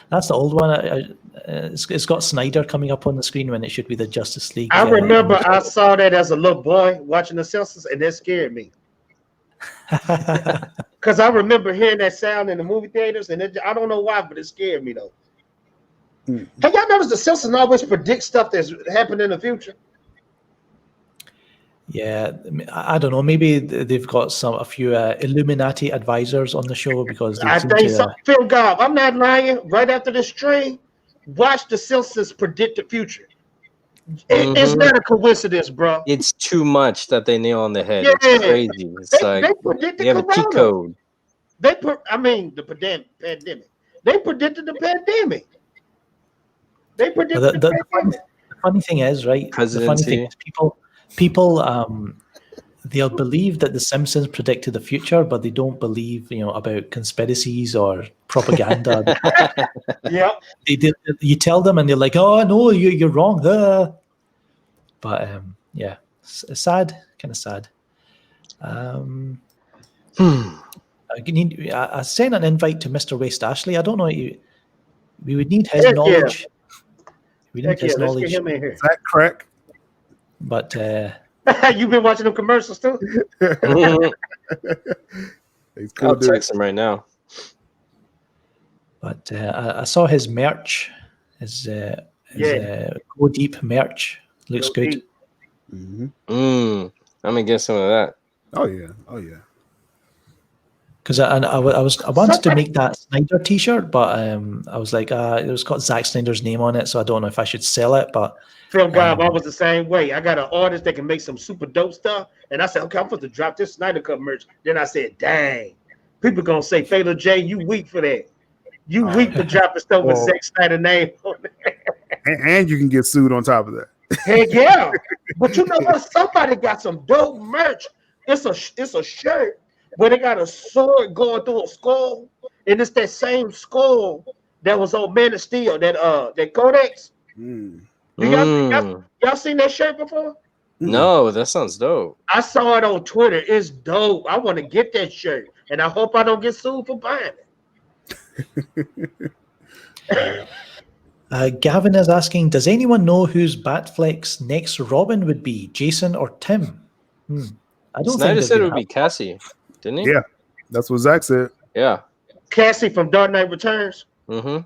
That's the old one. It's got Snyder coming up on the screen when it should be the Justice League. I remember I saw that as a little boy watching The Simpsons, and that scared me. Because I remember hearing that sound in the movie theaters, and I don't know why, but it scared me though. Have y'all noticed The Simpsons always predict stuff that's happening in the future? Yeah, I don't know. Maybe they've got a few Illuminati advisors on the show because I think so. Phil Gobb, I'm not lying. Right after this stream, watch The Simpsons predict the future. It's not a coincidence, bro. It's too much that they nail on the head. Yeah. It's crazy. It's They predicted they have a cheat corona. code. The pandemic. They predicted the pandemic. They predicted the pandemic. The funny thing is, right? The funny Presidency. thing is people they'll believe that the Simpsons predicted the future, but they don't believe, about conspiracies or propaganda. Yeah. You tell them and they're like, "Oh no, you're wrong." But yeah, it's sad, kind of sad. I sent an invite to Mr. West Ashley. I don't know. We would need his Heck yeah. knowledge. We need Heck yeah, his let's knowledge. get him in here. Is that crack? But You've been watching them commercials too? He's I'll cool, dude. text him right now. But I saw his merch. His Go Deep merch looks Go good. deep. Mhm. I'm gonna get some of that. Oh yeah. Oh yeah. Because I wanted to make that Snyder T-shirt, but I was like, it was got Zack Snyder's name on it, so I don't know if I should sell it. But Film Bob, I was the same way. I got an artist that can make some super dope stuff, and I said, okay, I'm supposed to drop this Snyder Cut merch. Then I said, dang, people gonna say, Fatal J, you weak for that. You weak for dropping stuff with Zack Snyder name on it. And you can get sued on top of that. Heck yeah. But you know what? Somebody got some dope merch. It's a shirt where they got a sword going through a skull, and it's that same skull that was on Man of Steel, that Codex. Y'all seen that shirt before? No, that sounds dope. I saw it on Twitter. It's dope. I want to get that shirt, and I hope I don't get sued for buying it. Gavin is asking, does anyone know who's Batfleck's next Robin would be, Jason or Tim? I don't Snyder think said it would be Cassie, didn't he? Yeah, that's what Zach said. Yeah. Cassie from Dark Knight Returns. Mm-hmm.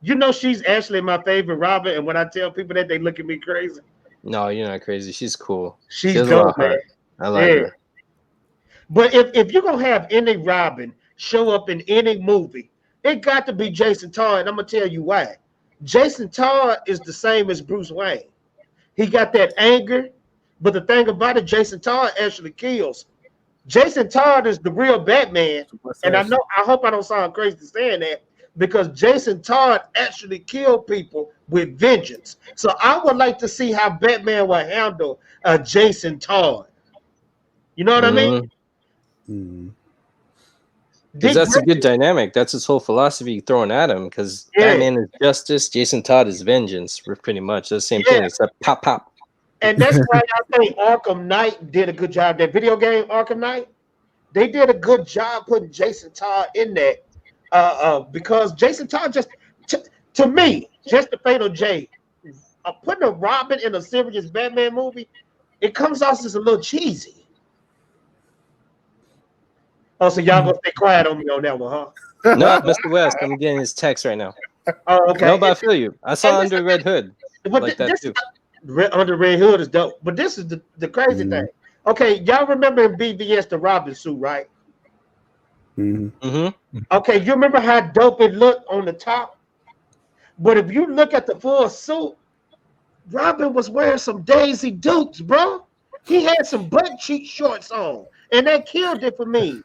You know she's actually my favorite Robin, and when I tell people that, they look at me crazy. No, you're not crazy. She's cool. She's She has a lot of dope, man. heart. I like her. But if you're gonna have any Robin show up in any movie, it got to be Jason Todd, and I'm gonna tell you why. Jason Todd is the same as Bruce Wayne. He got that anger, but the thing about it, Jason Todd actually kills. Jason Todd is the real Batman, and I hope I don't sound crazy saying that, because Jason Todd actually killed people with vengeance. So I would like to see how Batman will handle Jason Todd. You know what I mean? Because that's a good dynamic. That's his whole philosophy thrown at him. Because Batman is justice, Jason Todd is vengeance. Pretty much the same thing. Except pop, pop. And that's why I think Arkham Knight did a good job. That video game, Arkham Knight, they did a good job putting Jason Todd in there. Because Jason Todd just, to me, just the Fatal J, putting a Robin in a serious Batman movie, it comes off as a little cheesy. Oh, so y'all gonna stay quiet on me on that one, huh? No, Mr. West, I'm getting his text right now. Oh, okay. No, but I feel you. I saw Under Red Hood. Like that too. Under Red Hood is dope. But this is the crazy thing. Okay, y'all remember in BVS the Robin suit, right? Okay, you remember how dope it looked on the top? But if you look at the full suit, Robin was wearing some Daisy Dukes, bro. He had some butt cheek shorts on, and that killed it for me.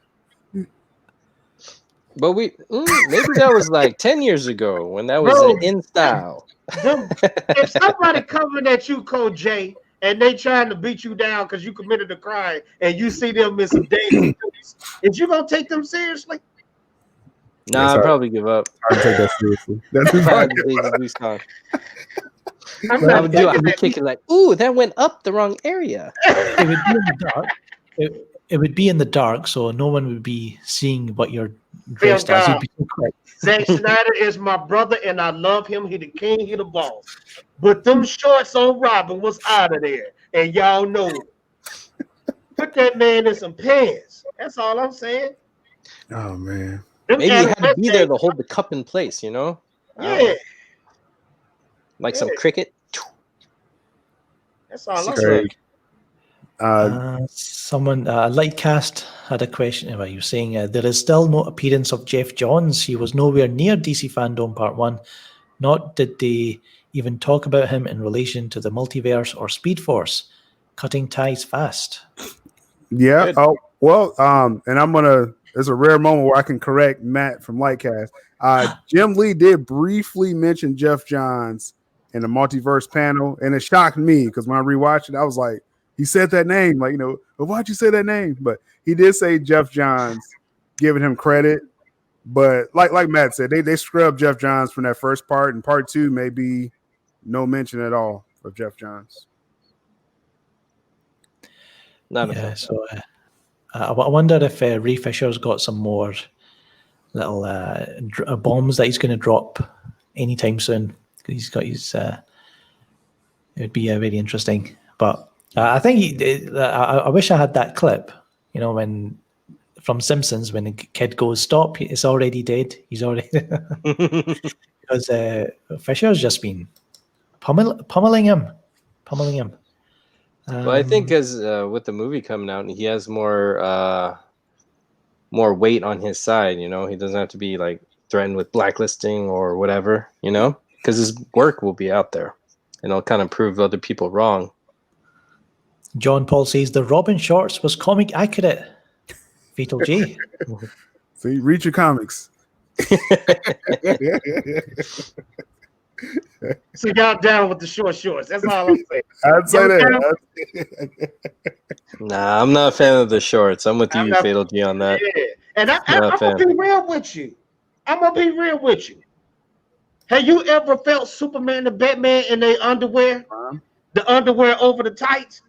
But maybe that was like 10 years ago when that was in style. If somebody coming at you, Coach J, and they trying to beat you down because you committed a crime, and you see them in some Daisy Dukes, is you gonna take them seriously? Nah, I'd probably give up. I'd take that seriously. I'd be kicking like, ooh, that went up the wrong area. It would be in the dark. It would be in the dark, so no one would be seeing what you're dressed as. You'd be so quick. Zack Snyder is my brother, and I love him. He the king, he the boss. But them shorts on Robin was out of there, and y'all know it. Put that man in some pants. That's all I'm saying. Oh man. Maybe he had to be there to hold the cup in place, you know? Yeah. Like some cricket. That's all I'm saying. Someone, Lightcast had a question. Well, you were saying there is still no appearance of Jeff Johns. He was nowhere near DC Fandom Part 1, Not did they even talk about him in relation to the multiverse or Speed Force, cutting ties fast. Yeah. Good. Oh, well, and it's a rare moment where I can correct Matt from Lightcast. Jim Lee did briefly mention Jeff Johns in the multiverse panel, and it shocked me because when I rewatched it, I was like, he said that name. Like, why'd you say that name? But he did say Jeff Johns, giving him credit. But like Matt said, they scrubbed Jeff Johns from that first part, and part 2 may be no mention at all of Jeff Johns. Not a Yeah, fan. so I wonder if Ray Fisher's got some more little bombs that he's going to drop anytime soon. He's got his. It would be very interesting. But I think I wish I had that clip. When from Simpsons, when the kid goes, "Stop! It's already dead." He's already because Fisher's just been pummeling him. Well, I think as with the movie coming out, he has more weight on his side. He doesn't have to be like threatened with blacklisting or whatever. Because his work will be out there, and it'll kind of prove other people wrong. John Paul says the Robin shorts was comic accurate. Fatal J. See, read your comics. So y'all down with the short shorts. That's all I'm saying. I'd say that. Nah, I'm not a fan of the shorts. I'm with I'm you, not- Fatal G, on that. Yeah. And I'm Not a going to be real with you. Have you ever felt Superman and Batman in their underwear? The underwear over the tights?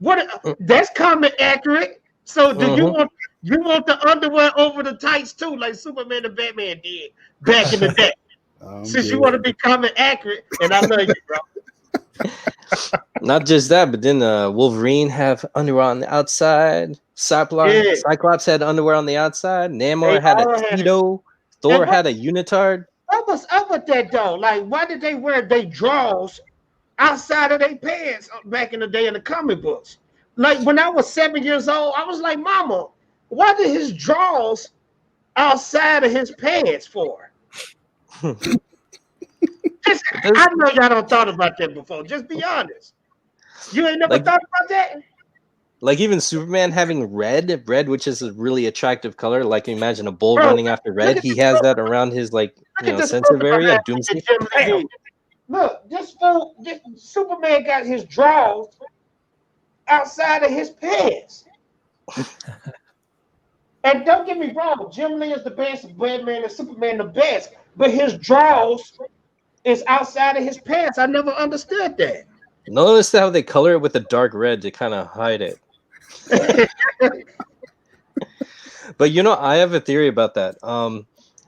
That's comic accurate. So do you want the underwear over the tights too, like Superman and Batman did back in the day? Since you want to be comic accurate, and I love you, bro. Not just that, but then Wolverine have underwear on the outside. Cyclops had underwear on the outside. Namor had a Speedo. Thor had a unitard. What was up with that though? Like, why did they wear their drawers outside of their pants back in the day in the comic books? Like when I was 7 years old, I was like, "Mama, why did his drawers outside of his pants for?" I know y'all don't thought about that before. Just be honest. You ain't never thought about that? Like even Superman having red, which is a really attractive color. Like imagine a bull running after red. He has that around his sensitive area. Doomsday. Look, this Superman got his drawers outside of his pants. And don't get me wrong, Jim Lee is the best, Batman and Superman the best, but his drawers is outside of his pants. I never understood that. Notice how they color it with a dark red to kind of hide it. But I have a theory about that.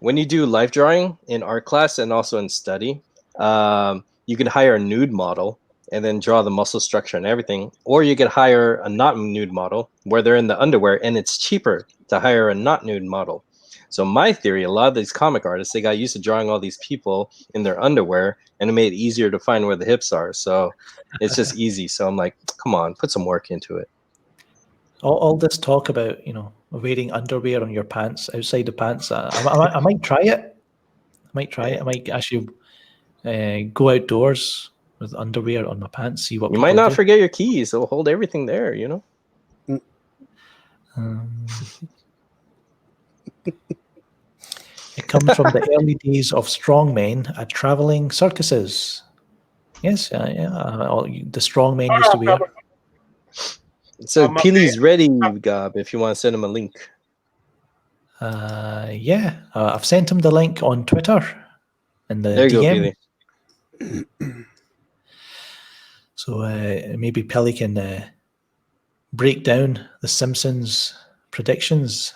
When you do life drawing in art class and also in study, you can hire a nude model and then draw the muscle structure and everything, or you could hire a not nude model where they're in the underwear, and it's cheaper to hire a not nude model. So my theory, a lot of these comic artists, they got used to drawing all these people in their underwear, and it made it easier to find where the hips are. So it's just easy. So I'm like, come on, put some work into it. All this talk about wearing underwear on your pants, outside the pants. I might try it. I might actually go outdoors with underwear on my pants. See what you might not forget your keys. It'll hold everything there. It comes from the early days of strongmen at traveling circuses. Yes, the strongmen used to wear. So Peely's ready, Gob, if you want to send him a link. I've sent him the link on Twitter in the there you DM. go, Peely. So maybe Pelly can break down the Simpsons predictions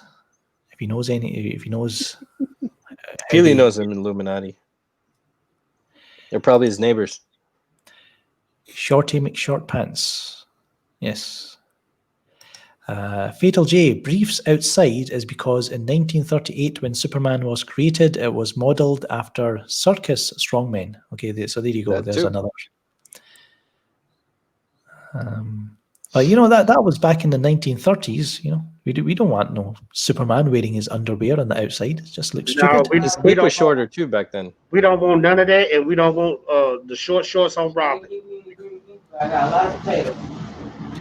if he knows any. If he knows, Peely knows him in Illuminati. They're probably his neighbors. Shorty McShortpants. Yes. Fatal J, briefs outside is because in 1938 when Superman was created, it was modeled after circus strongmen. Okay, so there you go. That There's too. another. But you know that was back in the 1930s. You know, we don't want no Superman wearing his underwear on the outside. It just looks No, stupid. His we cape don't was shorter too back then. We don't want none of that, and we don't want the short shorts on Robin. I got a lot of potatoes.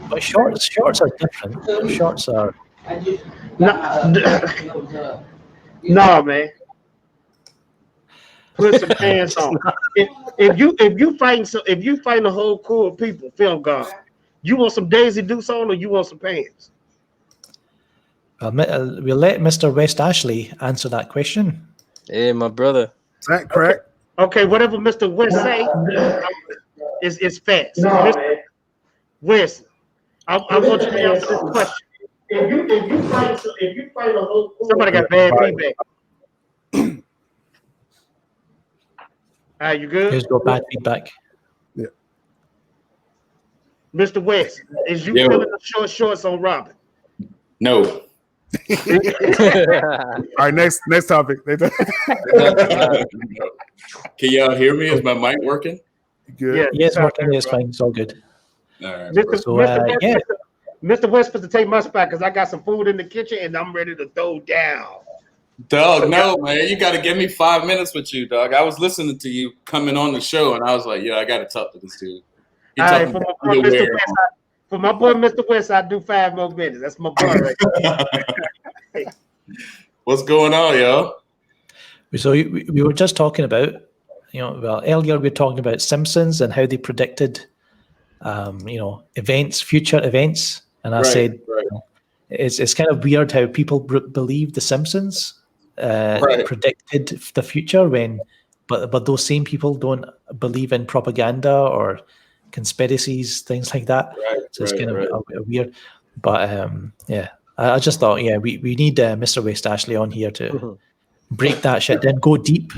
But shorts are different. Shorts are. No, man. Put some pants on. If you find a whole crew of people, film gone. You want some Daisy Dukes on, or you want some pants? We'll let Mr. West Ashley answer that question. Hey, my brother. Is that correct? Okay, whatever Mr. West say is fast. Mr. West, I want you to answer this question. If you find a whole somebody got bad feedback. Are you good? Here's your bad feedback. Yeah. Mr. West, is you feeling the short shorts on Robin? No. All right, next topic. Can y'all hear me? Is my mic working? Good. Yeah, Yes, working. It's fine. It's all good. All right. Mr. West supposed to take my spot because I got some food in the kitchen and I'm ready to throw down. Dog, no, man. You got to give me 5 minutes with you, dog. I was listening to you coming on the show, and I was like, I got to talk to this dude. All right, for my boy, Mr. West, I do 5 more minutes. That's my boy right there. What's going on, y'all? So we were just talking about, earlier we were talking about Simpsons and how they predicted, future events. And I said, it's kind of weird how people believe the Simpsons predicted the future but those same people don't believe in propaganda or conspiracies, things like that. So it's kind of weird. But I just thought, we need Mr. West Ashley on here to break that shit, then go deep.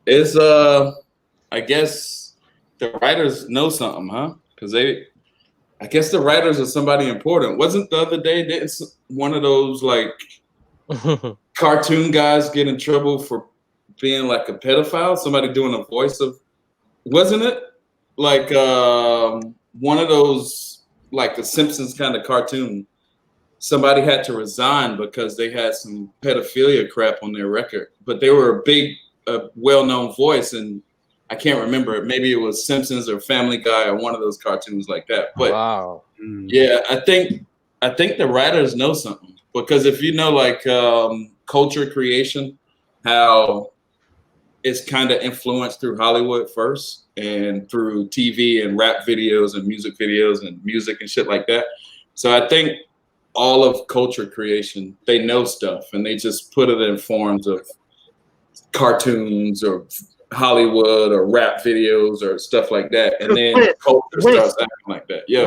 It's I guess the writers know something, huh? Because I guess the writers are somebody important. Wasn't the other day didn't one of those like cartoon guys get in trouble for being like a pedophile? Somebody doing a voice of, wasn't it like one of those like the Simpsons kind of cartoon? Somebody had to resign because they had some pedophilia crap on their record, but they were a well-known voice, and I can't remember. Maybe it was Simpsons or Family Guy or one of those cartoons like that. But wow, yeah, I think the writers know something, because if you know like culture creation, how it's kind of influenced through Hollywood first and through TV and rap videos and music and shit like that. So I think all of culture creation, they know stuff and they just put it in forms of cartoons or Hollywood or rap videos or stuff like that. And then culture starts acting like that. Yeah.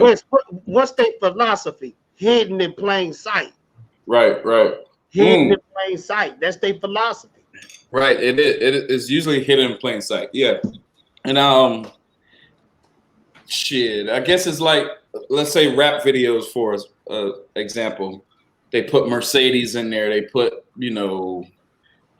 What's their philosophy? Hidden in plain sight. Right. Hidden in plain sight. That's their philosophy. Right. It is usually hidden in plain sight. Yeah. And I guess it's like, let's say rap videos for example. They put Mercedes in there. They put,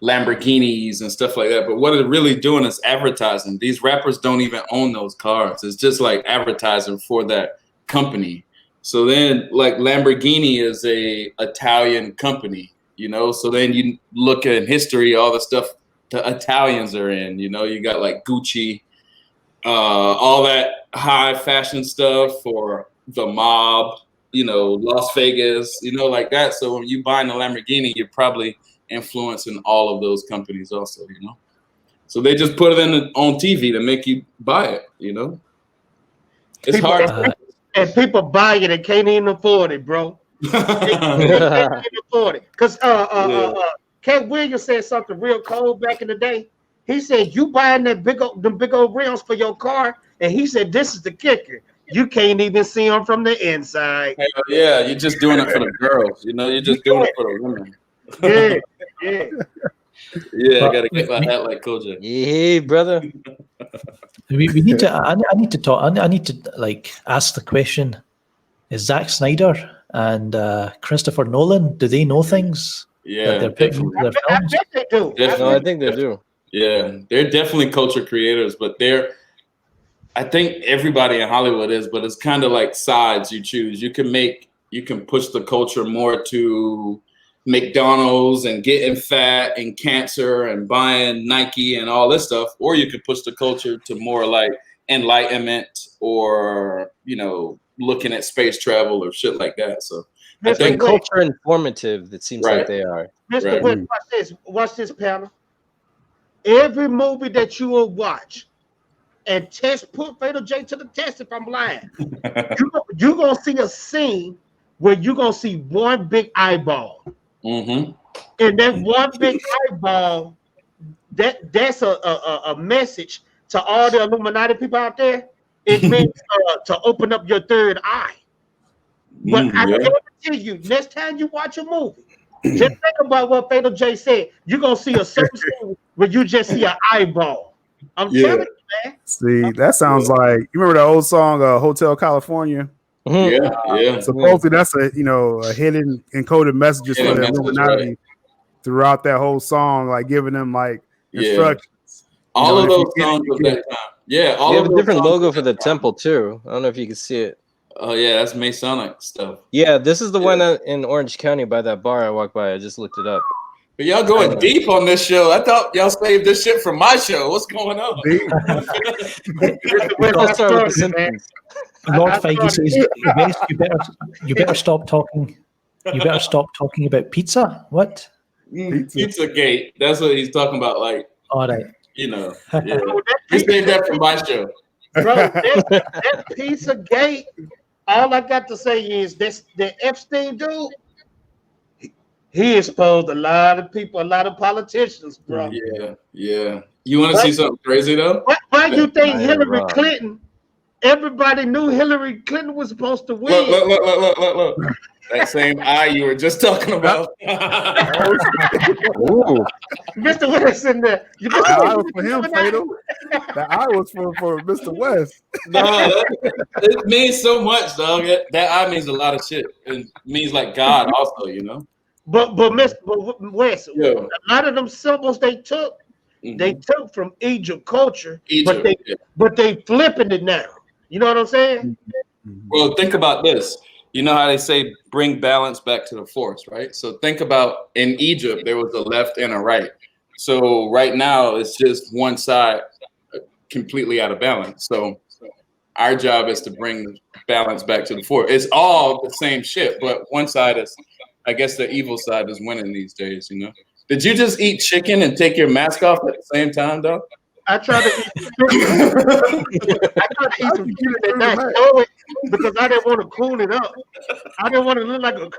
Lamborghinis and stuff like that. But what they're really doing is advertising. These rappers don't even own those cars. It's just like advertising for that company. So then like Lamborghini is a Italian company, so then you look at history, all the stuff the Italians are in, you got like Gucci, all that high fashion stuff for the mob, Las Vegas, like that. So when you buying a Lamborghini, you're probably influencing all of those companies also, so they just put it on TV to make you buy it, it's hard. And people buy it and can't even afford it, bro. They can't even afford it. Because Cat Williams said something real cold back in the day. He said, you buying them big old rims for your car, and he said, this is the kicker. You can't even see them from the inside. Hell yeah, you're just doing it for the girls, you're just doing it for the women. Yeah, I gotta get my hat like CULTJER. Yeah, brother. We need to. I need to talk. I need to like ask the question: is Zack Snyder and Christopher Nolan, do they know things that they're putting into their films? I bet they do. No, I think they do. Yeah, they're definitely culture creators, but I think everybody in Hollywood is, but it's kind of like sides you choose. You can push the culture more to McDonald's and getting fat and cancer and buying Nike and all this stuff, or you could push the culture to more like enlightenment or, you know, looking at space travel or shit like that. So I think culture informative, it seems like they are. Mr. West, watch this panel. Every movie that you will watch and put Fatal J to the test if I'm lying. You're going to see a scene where you're going to see one big eyeball. Mm-hmm. And that one big eyeball, that's a message to all the Illuminati people out there. It means to open up your third eye. But I guarantee you, next time you watch a movie, just think about what Fatal J said. You're going to see a certain scene where you just see an eyeball. I'm telling you, man. See, that sounds like, you remember that old song, Hotel California? Yeah. Supposedly that's a hidden encoded messages for the Illuminati throughout that whole song, like giving them like instructions. All of those songs of that time. Yeah, all of a different logo for the temple too. I don't know if you can see it. Oh yeah, that's Masonic stuff. Yeah, this is the one in Orange County by that bar I walked by. I just looked it up. But y'all going deep on this show. I thought y'all saved this shit for my show. What's going on? Lord Feige says you better stop talking. You better stop talking about pizza. What? Pizza Gate. That's what he's talking about. Like, all right. You know, he saved that for my show. Bro, that Pizza Gate. All I got to say is this: the Epstein dude. He exposed a lot of people, a lot of politicians, bro. Yeah. You want to see something crazy though? Why you think Hillary Clinton? Everybody knew Hillary Clinton was supposed to win. Look. That same eye you were just talking about. Mr. West in there. That eye was for him, Fatal. That eye was for Mr. West. No, it means so much, dog. That eye means a lot of shit. It means like God also, you know. But West, a lot of them symbols they took from Egypt culture, but they flipping it now. You know what I'm saying? Well, think about this. You know how they say bring balance back to the force, right? So think about in Egypt, there was a left and a right. So right now it's just one side completely out of balance. So our job is to bring the balance back to the force. It's all the same shit, but one side is, I guess the evil side is winning these days, you know? Did you just eat chicken and take your mask off at the same time, dog? I tried to eat some chicken and not show it because I didn't want to cool it up. I didn't want to look like a.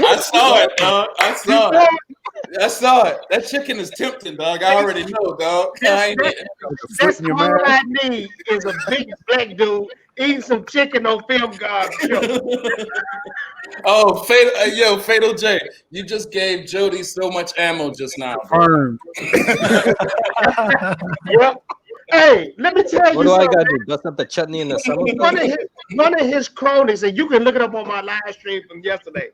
I saw it, dog. I saw it. That chicken is tempting, dog. I already know, dog. That's all I need is a big black dude eating some chicken on Film God's show. Oh, Fatal J, you just gave Jody so much ammo just now. Yep. Hey, let me tell you what do I got to do? Dust up the chutney in the summer? One of his cronies, and you can look it up on my live stream from yesterday,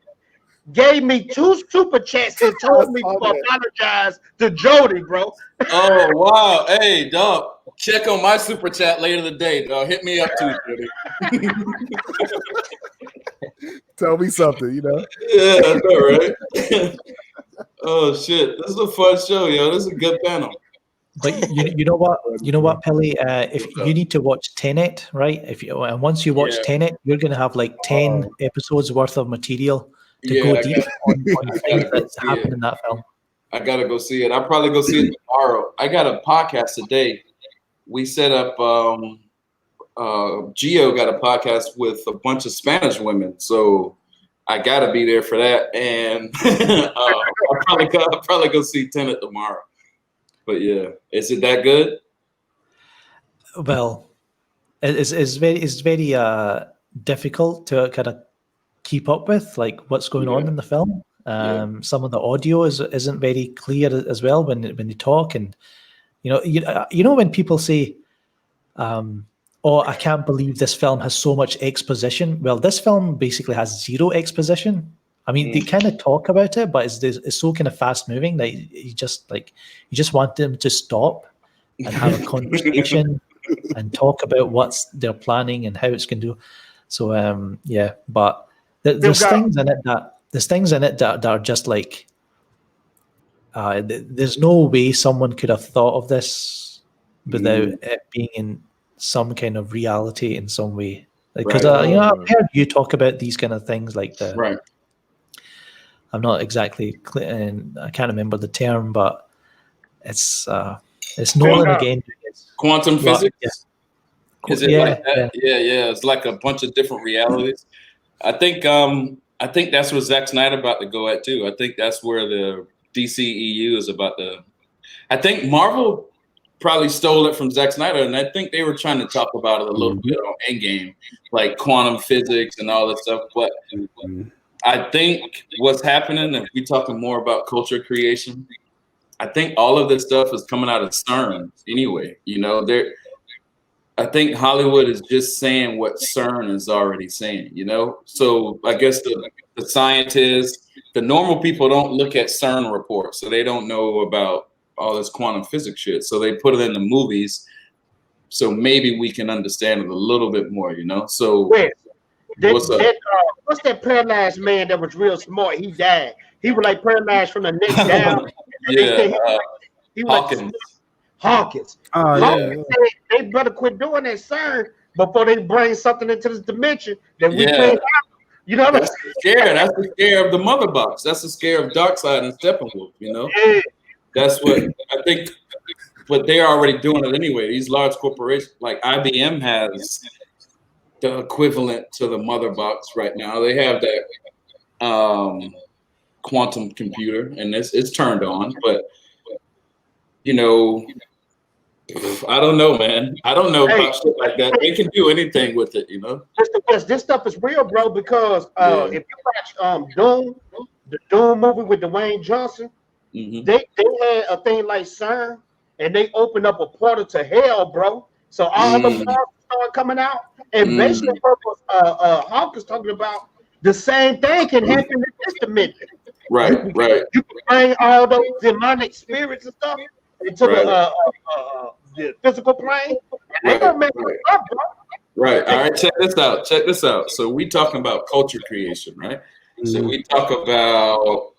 gave me 2 super chats and told me to apologize to Jody, bro. Oh, wow. Hey, dog, check on my super chat later today, dog. Hit me up too, Jody. Tell me something, you know? Yeah, I know, right? Oh, shit. This is a fun show, yo. This is a good panel. But you know what, Pelly? If you need to watch Tenet, right? And once you watch Tenet, you're going to have like 10 episodes worth of material to go deep on things that happen in that film. I gotta go see it. I'll probably go see it tomorrow. I got a podcast today. We set up. Gio got a podcast with a bunch of Spanish women, so I gotta be there for that. And I'll probably go see Tenet tomorrow. But yeah, is it that good? Well, it's very difficult to kind of keep up with, like what's going on in the film. Some of the audio isn't very clear as well when they talk, and you know when people say, "Oh, I can't believe this film has so much exposition." Well, this film basically has 0 exposition. I mean, they kind of talk about it, but it's so kind of fast moving that you just want them to stop and have a conversation and talk about what's they're planning and how it's going to do. So yeah, but there's things in it that are just like there's no way someone could have thought of this without it being in some kind of reality in some way. Because you know, I've heard you talk about these kind of things like the. Right. I'm not exactly clear, and I can't remember the term, but it's Nolan again. Quantum physics. Yeah. Is it like that? Yeah. It's like a bunch of different realities. I think that's where Zack Snyder about to go at too. I think that's where the DCEU is about to. I think Marvel probably stole it from Zack Snyder, and I think they were trying to talk about it a little bit on Endgame, like quantum physics and all that stuff. But I think what's happening, if we're talking more about culture creation, I think all of this stuff is coming out of CERN anyway. You know, I think Hollywood is just saying what CERN is already saying, you know? So I guess the scientists, the normal people don't look at CERN reports, so they don't know about all this quantum physics shit. So they put it in the movies, so maybe we can understand it a little bit more, you know? So what's up? What's that paralyzed man that was real smart? He died. He was like paralyzed from the neck down. He was like Hawkins. Hawkins said they better quit doing that, sir, before they bring something into this dimension that we can't. You know, that's the scare. That's the scare of the mother box. That's the scare of Darkseid and Steppenwolf. You know, that's what I think. But they're already doing it anyway. These large corporations, like IBM, has the equivalent to the mother box right now. They have that quantum computer, and it's turned on. But you know, I don't know, man. I don't know about shit like that. They can do anything with it, you know. This stuff is real, bro. Because if you watch Doom, the Doom movie with Dwayne Johnson, they had a thing like CERN, and they opened up a portal to hell, bro. So all the parts started coming out, and basically what Hawk is talking about, the same thing can happen in this dimension. Right. You can bring all those demonic spirits and stuff into the physical plane. They gonna make it up, bro. Right. All right. Check this out. So we talking about culture creation, right? So we talk about,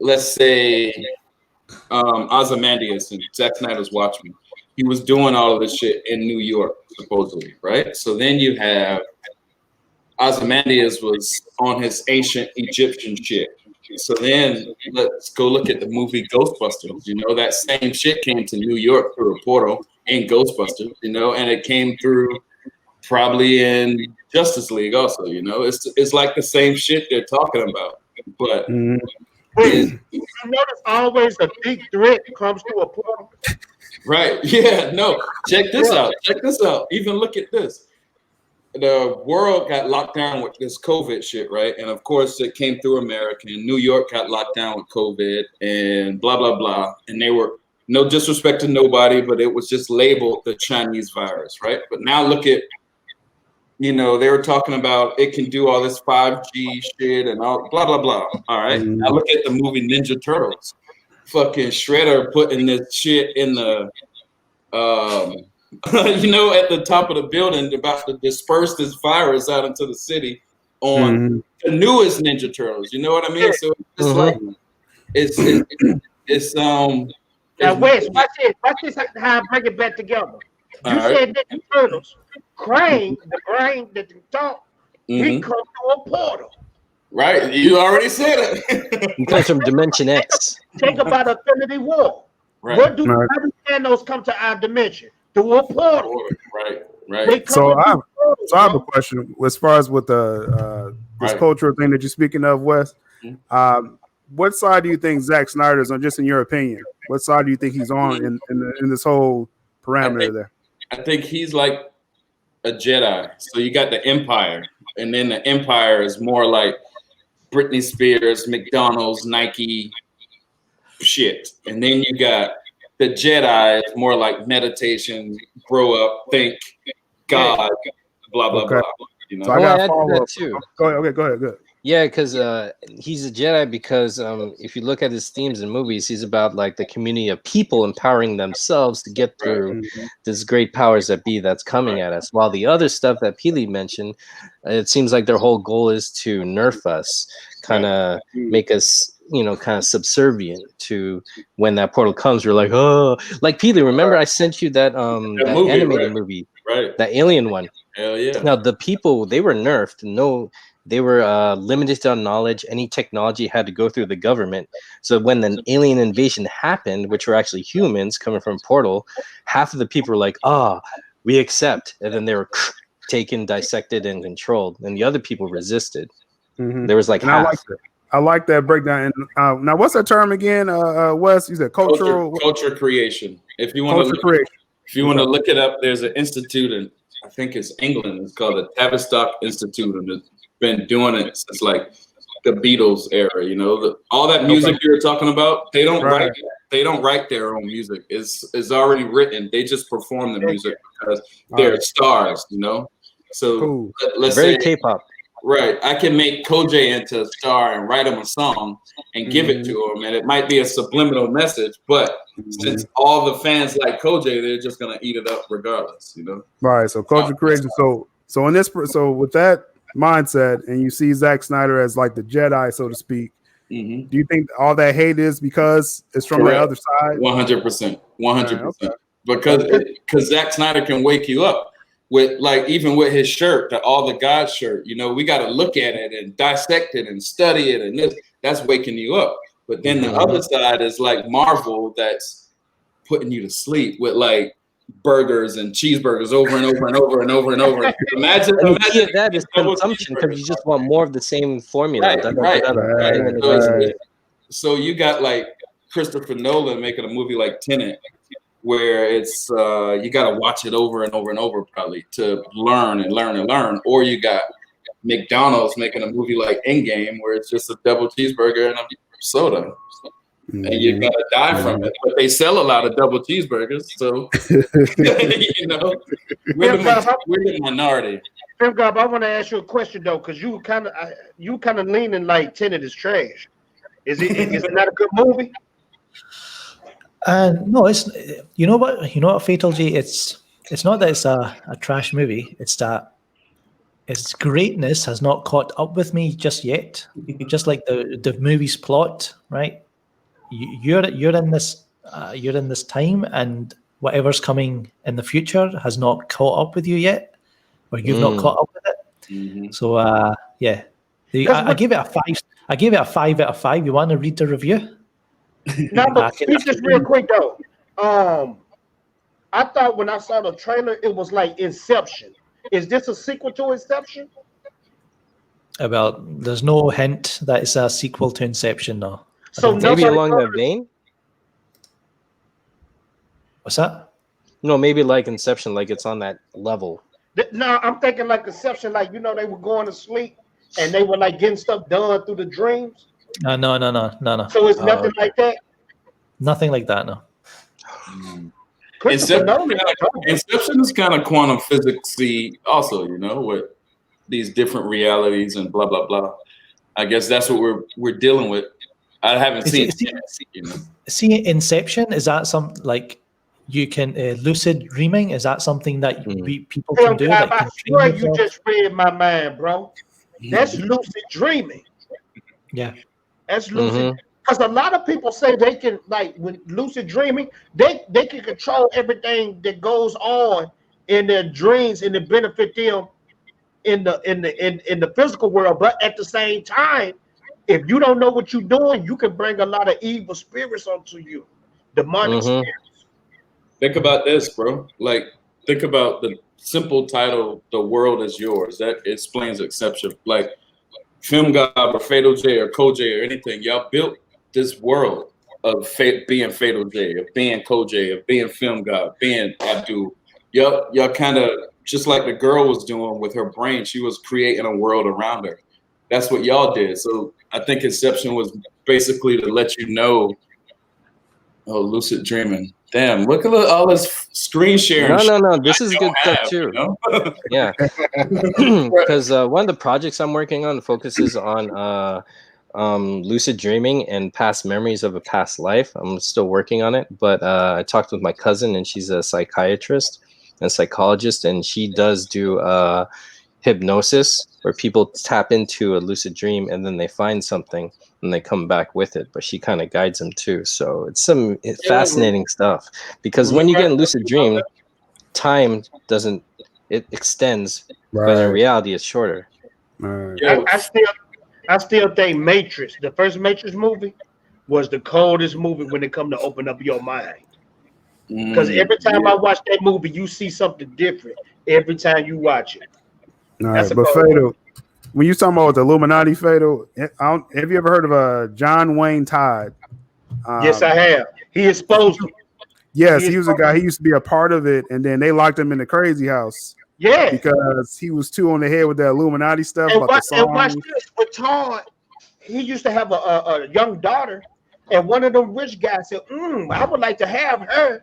let's say, Ozymandias and Zack Snyder's Watchmen. He was doing all of this shit in New York, supposedly, right? So then you have Ozymandias was on his ancient Egyptian shit. So then let's go look at the movie Ghostbusters. You know, that same shit came to New York through a portal in Ghostbusters, you know, and it came through probably in Justice League also, you know. It's like the same shit they're talking about. But you notice always a big threat comes to a portal. Right. Yeah, no. Check this out. Even look at this. The world got locked down with this COVID shit, right? And of course, it came through America, and New York got locked down with COVID and blah, blah, blah. And they were, no disrespect to nobody, but it was just labeled the Chinese virus, right? But now look at, you know, they were talking about it can do all this 5G shit and all blah, blah, blah. All right. Now look at the movie Ninja Turtles. Fucking Shredder putting this shit in the, you know, at the top of the building, about to disperse this virus out into the city on the newest Ninja Turtles. You know what I mean? So it's like it's Now, Wes, watch this. How I bring it back together. You said Ninja Turtles. Crane, the brain that can talk, he comes to a portal. Right, you already said it. He comes from Dimension X. Think about Infinity War. Right. What do Thanos come to our dimension? Through a portal. Right. So I have a question as far as with the this cultural thing that you're speaking of, Wes. What side do you think Zack Snyder's on? Just in your opinion, what side do you think he's on in this whole parameter there? I think he's like a Jedi. So you got the Empire, and then the Empire is more like Britney Spears, McDonald's, Nike shit, and then you got the Jedi is more like meditation, grow up, think, God, blah blah blah. You know, so I got to that too. Go ahead. Yeah, because he's a Jedi because if you look at his themes in movies, he's about like the community of people empowering themselves to get through this great powers that be that's coming at us. While the other stuff that Peely mentioned, it seems like their whole goal is to nerf us, kind of make us, you know, kind of subservient to when that portal comes. We're like, oh, like Peely, remember I sent you that that movie, animated movie, Right. that alien one. Hell yeah. Now the people, they were nerfed. No, they were limited on knowledge. Any technology had to go through the government. So when an alien invasion happened, which were actually humans coming from Portal, half of the people were like, "Ah, we accept," and then they were taken, dissected, and controlled. And the other people resisted. There was like And half. I like that breakdown. And now, what's that term again? Wes, you said cultural culture creation. If you want to look it up, there's an institute in, I think it's England. It's called the Tavistock Institute, and it's been doing it since like the Beatles era. You know, all that music you were talking about, they don't write. They don't write their own music. It's already written. They just perform the music because they're stars. You know, so let's Very say K-pop. Right, I can make CULTJER into a star and write him a song and give it to him, and it might be a subliminal message, but since all the fans like CULTJER, they're just gonna eat it up regardless, you know. Right. So culture creation. So in this, so with that mindset, and you see Zack Snyder as like the Jedi, so to speak. Do you think all that hate is because it's from the other side? 100%, 100%. Because Zack Snyder can wake you up. With like even with his shirt, the All the God shirt, you know, we got to look at it and dissect it and study it, and that's waking you up. But then the other side is like Marvel, that's putting you to sleep with like burgers and cheeseburgers over and over and over and over and over. Imagine that is consumption because you just want more of the same formula. Right. So you got like Christopher Nolan making a movie like Tenet, where it's you got to watch it over and over and over probably to learn and learn and learn, or you got McDonald's making a movie like Endgame where it's just a double cheeseburger and a soda, and you gotta die from it. But they sell a lot of double cheeseburgers, so you know we're the minority. Tim Gob, I want to ask you a question though, because you kind of leaning like Tenet is trash. Is it not a good movie? No, it's you know what, Fatal J, it's not that it's a trash movie. It's that its greatness has not caught up with me just yet. Just like the movie's plot, right? You're in this time, and whatever's coming in the future has not caught up with you yet, or you've not caught up with it. So yeah, I gave it a 5. I gave it a 5 out of 5. You want to read the review? No, but just real quick though. I thought when I saw the trailer, it was like Inception. Is this a sequel to Inception? Well, there's no hint that it's a sequel to Inception, no. So maybe along that vein. What's that? No, maybe like Inception, like it's on that level. No, I'm thinking like Inception, like they were going to sleep and they were like getting stuff done through the dreams. No. So it's nothing like that? Nothing like that, no. Inception is kind of quantum physics-y also, you know, with these different realities and blah, blah, blah. I guess that's what we're dealing with. I haven't seen it yet, you know. See, Inception, is that something like you can lucid dreaming? Is that something that people can do? God, I swear you just read my mind, bro. That's lucid dreaming. Yeah. That's lucid. Because a lot of people say they can, like, with lucid dreaming, they can control everything that goes on in their dreams and it benefit them in the physical world. But at the same time, if you don't know what you're doing, you can bring a lot of evil spirits onto you, demonic spirits. Think about this, bro. Like, think about the simple title, "The World Is Yours." That explains Inception. Like, Film God or Fatal J or CULTJER or anything, y'all built this world of being Fatal J, of being CULTJER, of being Film God, being Abdul. Y'all kind of, just like the girl was doing with her brain, she was creating a world around her. That's what y'all did. So I think Inception was basically to let you know, oh, lucid dreaming. Damn, look at all this screen sharing. No. This is good stuff too. You know? Yeah, because one of the projects I'm working on focuses on lucid dreaming and past memories of a past life. I'm still working on it, but I talked with my cousin, and she's a psychiatrist and psychologist, and she does do hypnosis where people tap into a lucid dream and then they find something and they come back with it, but she kind of guides them too. So it's fascinating stuff, because when you get in lucid dream, time doesn't, it extends, but in reality it's shorter. I still think Matrix, the first Matrix movie, was the coldest movie when it come to open up your mind. Because every time I watch that movie, you see something different every time you watch it. All right, but Fatal, when you talking about the Illuminati, Fatal, have you ever heard of John Wayne Todd? Yes, I have. He exposed him. Yes, he was a guy. He used to be a part of it, and then they locked him in the crazy house. Yeah, because he was too on the head with the Illuminati stuff. And watch this with Todd. He used to have a young daughter, and one of them rich guys said, I would like to have her.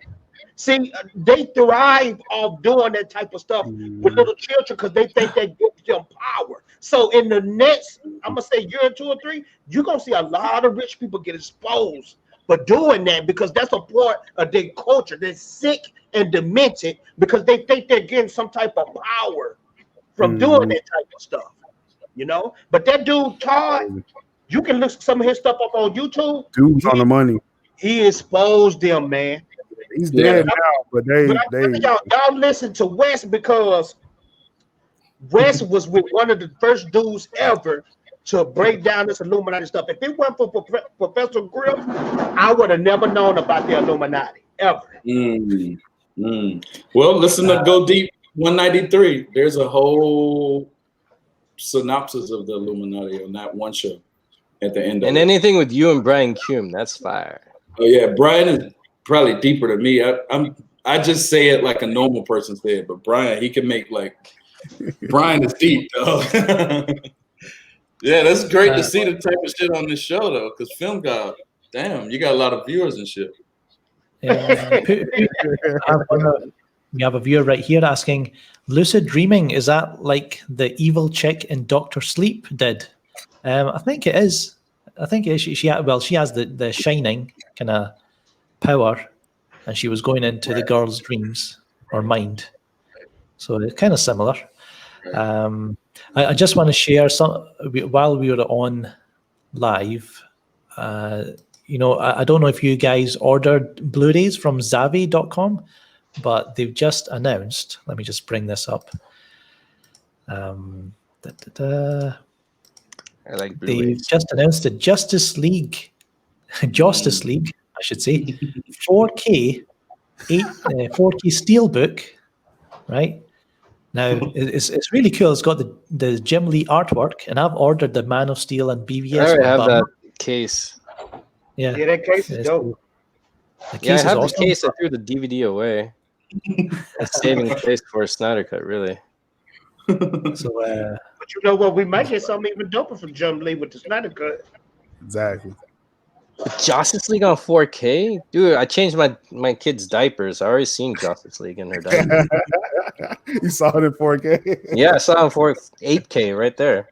See, they thrive off doing that type of stuff with little children because they think that gives them power. So in the next, I'm going to say year 2 or 3, you're going to see a lot of rich people get exposed for doing that, because that's a part of their culture. They're sick and demented because they think they're getting some type of power from doing that type of stuff, you know? But that dude, Todd, you can look some of his stuff up on YouTube. Dude's on the money. He exposed them, man. He's dead now, but y'all listen to Wes, because Wes was with one of the first dudes ever to break down this Illuminati stuff. If it weren't for Professor Griff, I would have never known about the Illuminati ever. Well, listen to Go Deep 193. There's a whole synopsis of the Illuminati on that one show at the end. And anything with you and Brian Kuhn, that's fire. Oh yeah, Brian is probably deeper than me. I just say it like a normal person said, but Brian, he can make Brian is deep though. Yeah, that's great to see the type of shit on this show though, because Film God, damn, you got a lot of viewers and shit. Yeah, we have a viewer right here asking, lucid dreaming, is that like the evil chick in Dr. Sleep did? I think it is. I think it is. She has the shining kind of power, and she was going into the girl's dreams or mind. So it's kind of similar. I just want to share some while we were on live. I don't know if you guys ordered Blu-rays from Zavi.com, but they've just announced. Let me just bring this up. I like They've Blu-rays. just announced the Justice League, I should say, 4K Steelbook, right? Now it's really cool. It's got the Jim Lee artwork, and I've ordered the Man of Steel and BVS. I already have that case. Yeah, that case is dope. The case I have is the case. I threw the DVD away. It's saving place for a Snyder Cut, really. So, but you know what? We might get something even doper from Jim Lee with the Snyder Cut. Exactly. Justice League on 4K? Dude, I changed my kid's diapers. I already seen Justice League in her diapers. You saw it in 4K? Yeah, I saw it in 8K right there.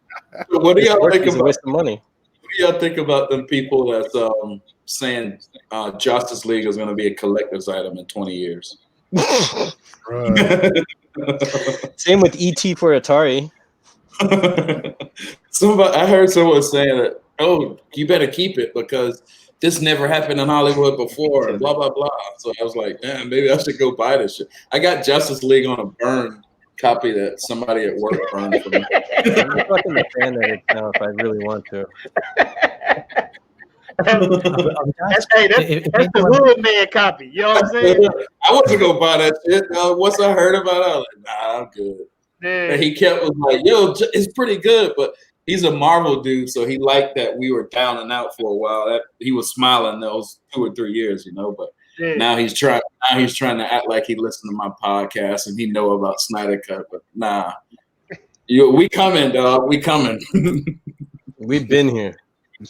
What do y'all think about? A waste of money. What do y'all think about them people that's saying Justice League is going to be a collector's item in 20 years? Same with ET for Atari. I heard someone saying that, oh, you better keep it because this never happened in Hollywood before, and blah, blah, blah. So I was like, damn, maybe I should go buy this shit. I got Justice League on a burn copy that somebody at work burned for me. I'm fucking a fan of it now if I really want to. That's the hood man copy. You know what I'm saying? I wasn't going to buy that shit. Once I heard about it, I was like, nah, I'm good. Yeah. And he was like, yo, it's pretty good, but he's a Marvel dude, so he liked that we were down and out for a while. That he was smiling those 2 or 3 years, but now he's trying to act like he listened to my podcast and he know about Snyder Cut, but nah. We coming, dog. We coming. We've been here.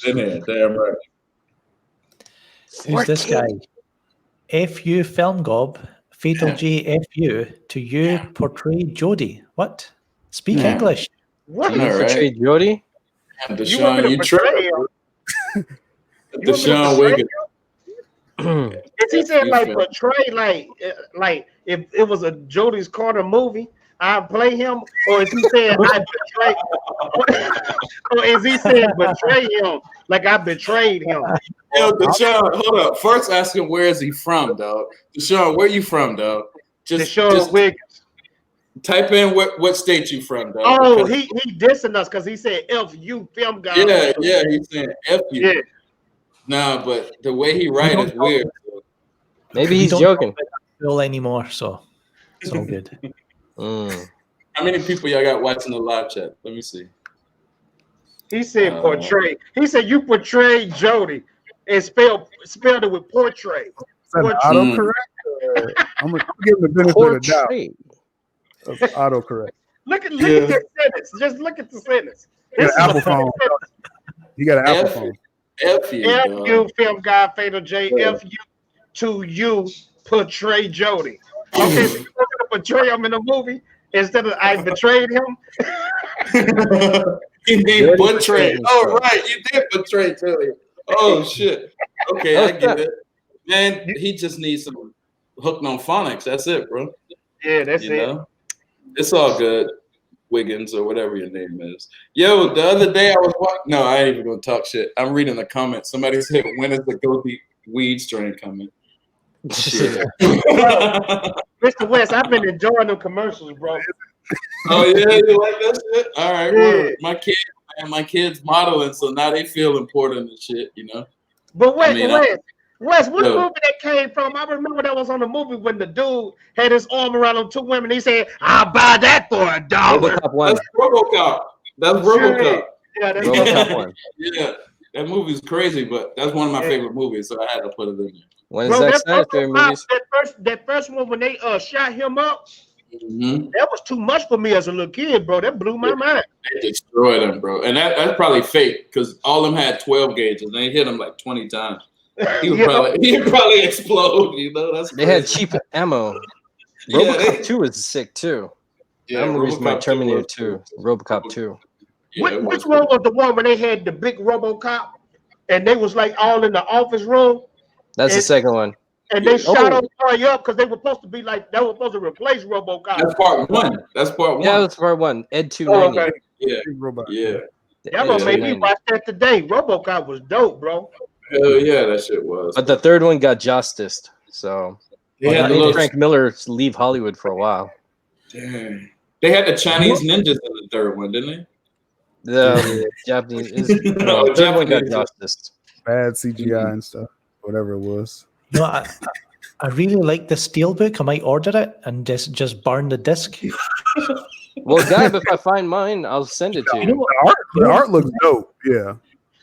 Been here, damn right. Who's this guy? FU Film Gob, Fatal J FU, to you portray Jodie. What? Speak Yeah. English. What? I know, right? Portray Jody? And You want me Deshaun, to you portray tripping. him? You want me to Deshaun portray Wiggins. him? Is he saying You like feel- portray like if it was a Jodie's Corner movie, I'd play him, or is he saying I betray, or is he saying betray him like I betrayed him? Yo, Deshaun, hold up. First ask him where is he from, dog. Deshaun, where you from, dog? Just Wiggins. type in what state you from, dog. Oh, because- he dissing us because he said FU Film Guy. yeah, he's saying F you. Yeah. Nah, but the way he write is weird. Maybe We he's don't joking. talk about Bill anymore, so it's all good. How many people y'all got watching the live chat? Let me see. He said portray. He said you portrayed Jodie and spelled it with portray. Is that autocorrect? I'm gonna give him the benefit of the doubt. Portray. Of autocorrect. Look at this sentence. Just look at the sentence. You This got an is Apple a phone. You got an Apple F- phone. F you, dog. FU Film Guy Fatal J FU to you portray Jodie. Okay, so you're gonna portray him in a movie instead of I betrayed him. He named Jody Betray. betrayed Oh, himself. right. You did betray Tilly. Oh, shit. Okay, I get it. Man, he just needs some hooked on phonics. That's it, bro. Yeah, that's You it. know? It's all good. Wiggins or whatever your name is. Yo, the other day I was watching. No, I ain't even gonna talk shit. I'm reading the comments. Somebody said, when is the Go Deep weed strain coming? Shit. Mr. West, I've been enjoying the commercials, bro. Oh yeah, you like that shit? All right, Yeah. word. My kids modeling, so now they feel important and shit, you know. But wait, I mean, Wes, what Yo. movie that came from? I remember that was on the movie when the dude had his arm around them two women. He said, "I'll buy that for $1." RoboCop 1. That's RoboCop. That's RoboCop. Yeah, that's RoboCop 1. Yeah, that movie's crazy, but that's one of my favorite movies, so I had to put it in there. When Bro, Zack that Snyder first, favorite one, movies? that first one when they shot him up, Mm-hmm. that was too much for me as a little kid, bro. That blew my mind. They destroyed him, bro, and that's probably fake because all of them had 12 gauges. And they hit him like 20 times. He would probably explode. You know, that's They had crazy. cheap ammo. Yeah, RoboCop 2 is sick too. Yeah, That movie's my RoboCop Terminator 2 2. RoboCop 2. Yeah, it Which was one was the one when they had the big RoboCop and they was like all in the office room That's the second one. and they Yeah. shot him up because they were supposed to be like they were supposed to replace RoboCop. That's part one. That's part one. Yeah, that's part 1. Ed Oh, 290. okay. Yeah, Big robot. yeah. Y'all gonna make me watch that today. RoboCop was dope, bro. Hell yeah, that shit was. But the third one got justiced. So They had that the made little, Frank Miller leave Hollywood for a while. dang. They had the Chinese ninjas in the third one, didn't The Japanese, No, the third one got Japanese. justiced. Bad CGI and stuff. Whatever it was. You know, I really like the Steelbook. I might order it and just burn the disc. Well, Gab, if I find mine, I'll send it to You know you. what? The art looks dope. Yeah.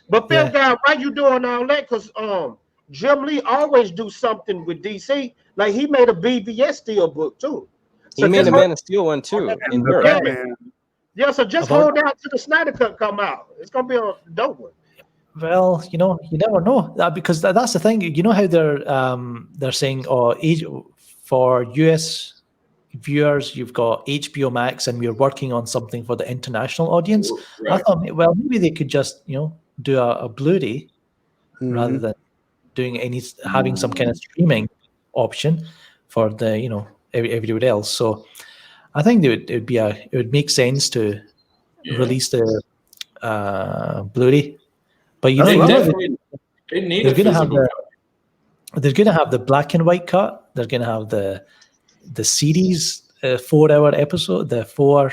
But Phil Yeah. Guy, why you doing all that? Because Jim Lee always do something with DC. Like he made a BVS steel book too. He made just a hold- Man of Steel one too in And the Europe. Batman. Yeah, so just About- hold out till the Snyder Cut come out. It's gonna be a dope one. Well, you know, you never know because that's the thing. You know how they're saying, for US viewers, you've got HBO Max, and we're working on something for the international audience. they? I Right. thought, well, maybe they could just do a Blu-ray Mhm. rather than doing having some kind of streaming option for the everybody else. So I think it would make sense to Yeah. release the Blu-ray. But They you know, definitely they need they're a gonna have physical they're going to have the black and white cut. They're going to have the series 4-hour episode, the 4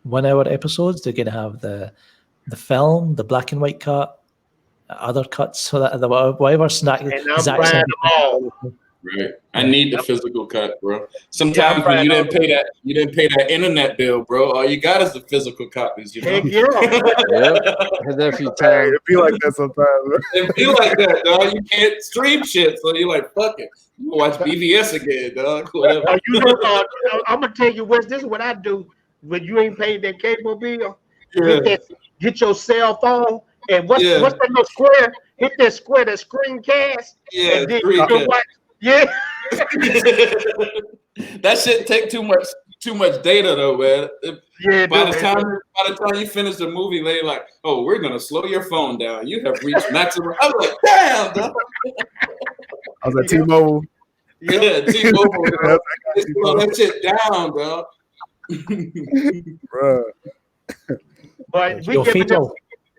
1-hour episodes. They're going to have the film, the black and white cut, other cuts, so that whatever snack. And I'm Zack buying said- them all. Right. I need the physical cut, bro. Sometimes Yeah, when you I'm didn't pay that internet bill, bro, all you got is the physical copies, you know? Heck yeah. Yep. Had that a few Hey, times. it be like that sometimes. It feel like that, dog. You can't stream shit, so you're like, fuck it. You can watch BVS again, dog. Whatever. I'm gonna tell you, Wes. This is what I do when you ain't paid that cable bill. Yeah. Get your cell phone and what's Yeah. that little square? Hit that square, that screencast, Yeah, and then screencast. Yeah. That shit take too much data though, man. Yeah, By the time you finish the movie, they like, oh, we're gonna slow your phone down. You have reached maximum. I was like, damn, dog. I was at T-Mobile. Yeah, T-Mobile. They slow that shit down, dog. Bruh. But Yo, Fatal.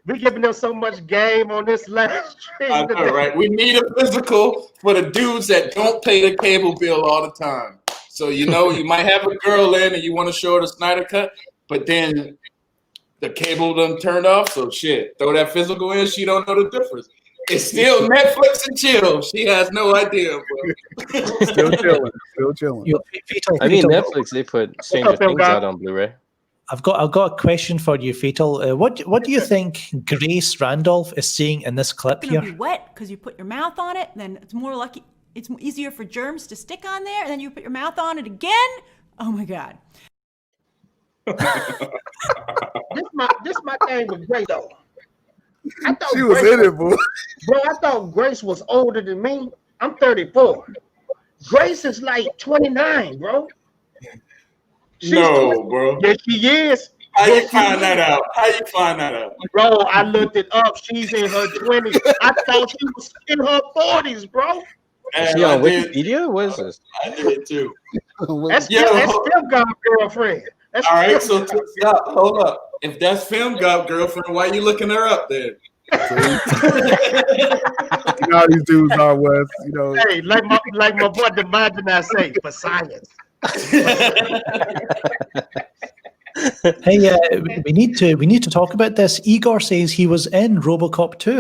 we giving them so much game on this last stream. I know, right? We need a physical for the dudes that don't pay the cable bill all the time. So you might have a girl in and you want to show her the Snyder Cut, but then the cable done turned off. So shit, throw that physical in. She don't know the difference. It's still Netflix and chill. She has no idea, bro. Still chilling. Yo, Fatal, I mean, Fatal. Netflix, they put Stranger Things out on Blu-ray. I've got a question for you, Fatal. What do you think Grace Randolph is saying in this clip It's gonna here? be wet because you put your mouth on it, then it's more lucky. It's easier for germs to stick on there, and then you put your mouth on it again. Oh my God! This my thing with Grace though. I thought She was Grace in it, boy. Bro, I thought Grace was older than me. I'm 34. Grace is like 29, bro. She's No, 20. bro. Yes, she is. How Yes, you she find is. that out? How you find that out? Bro, I looked it up. She's in her 20s. I thought she was in her 40s, bro. Is she on Wikipedia? What is this? I did too. That's Yo, Film God girlfriend. That's all right, Film so God. stop. Hold up. If that's Film God girlfriend, why you looking her up then? You know how these dudes are, Wes. You know, Hey, like my boy Demond and I say, for science. Hey, we need to talk about this. Igor says he was in RoboCop 2.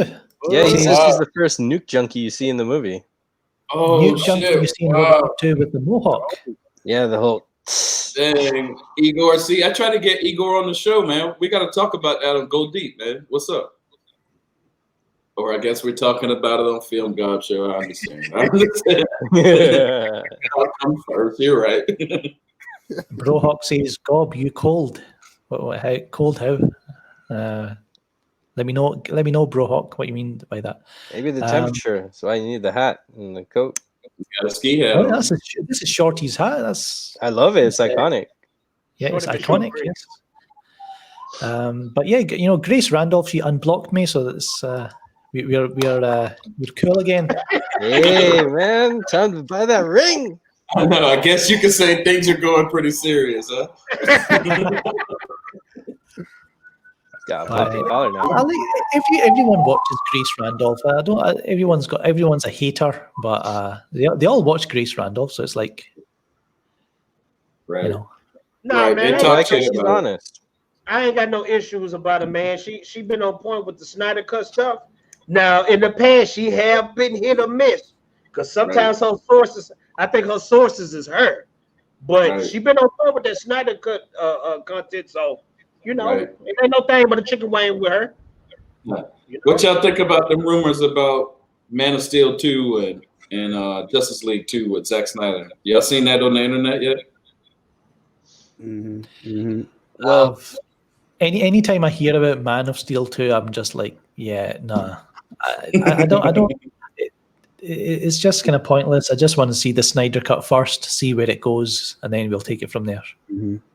Yeah, he Oh, says wow. he's the first nuke junkie you see in the movie. Oh, Nuke Junkie you shit. see in Wow. RoboCop 2 with the mohawk. Yeah, the whole. Dang, Igor. See, I tried to get Igor on the show, man. We got to talk about that on Go Deep, man. What's up? Or I guess we're talking about it on Film God Show. I understand. I'll come first. You're right. Brohawk says, "Gob, you cold? What? How cold? How? Let me know, Brohawk, what you mean by that." Maybe the temperature. That's why you need the hat and the coat. Got a ski hat. Oh, on. this is Shorty's hat. I love it. It's iconic. Yeah, it's Shorty iconic. Shorty. Yes. But yeah, Grace Randolph, she unblocked me, so that's we're cool again. Hey, man, time to buy that ring. I know. I guess you could say things are going pretty serious, huh? Got a $50 now. Everyone watches Grace Randolph. Everyone's a hater, but they all watch Grace Randolph, so it's like, Right. you know. Nah, Right, man, they I talk like how shit she's about it. honest. I ain't got no issues about it, man. She been on point with the Snyder Cut stuff. Now, in the past, she have been hit or miss. Because sometimes her sources, I think her sources is her. But Right. she been on point with that Snyder Cut content. So, it Right. ain't no thing but a chicken wing with her. Yeah. What y'all think about the rumors about Man of Steel 2 and Justice League 2 with Zack Snyder? Y'all seen that on the internet yet? Well, Anytime I hear about Man of Steel 2, I'm just like, yeah, nah. I don't. It's just kind of pointless. I just want to see the Snyder Cut first, see where it goes, and then we'll take it from there.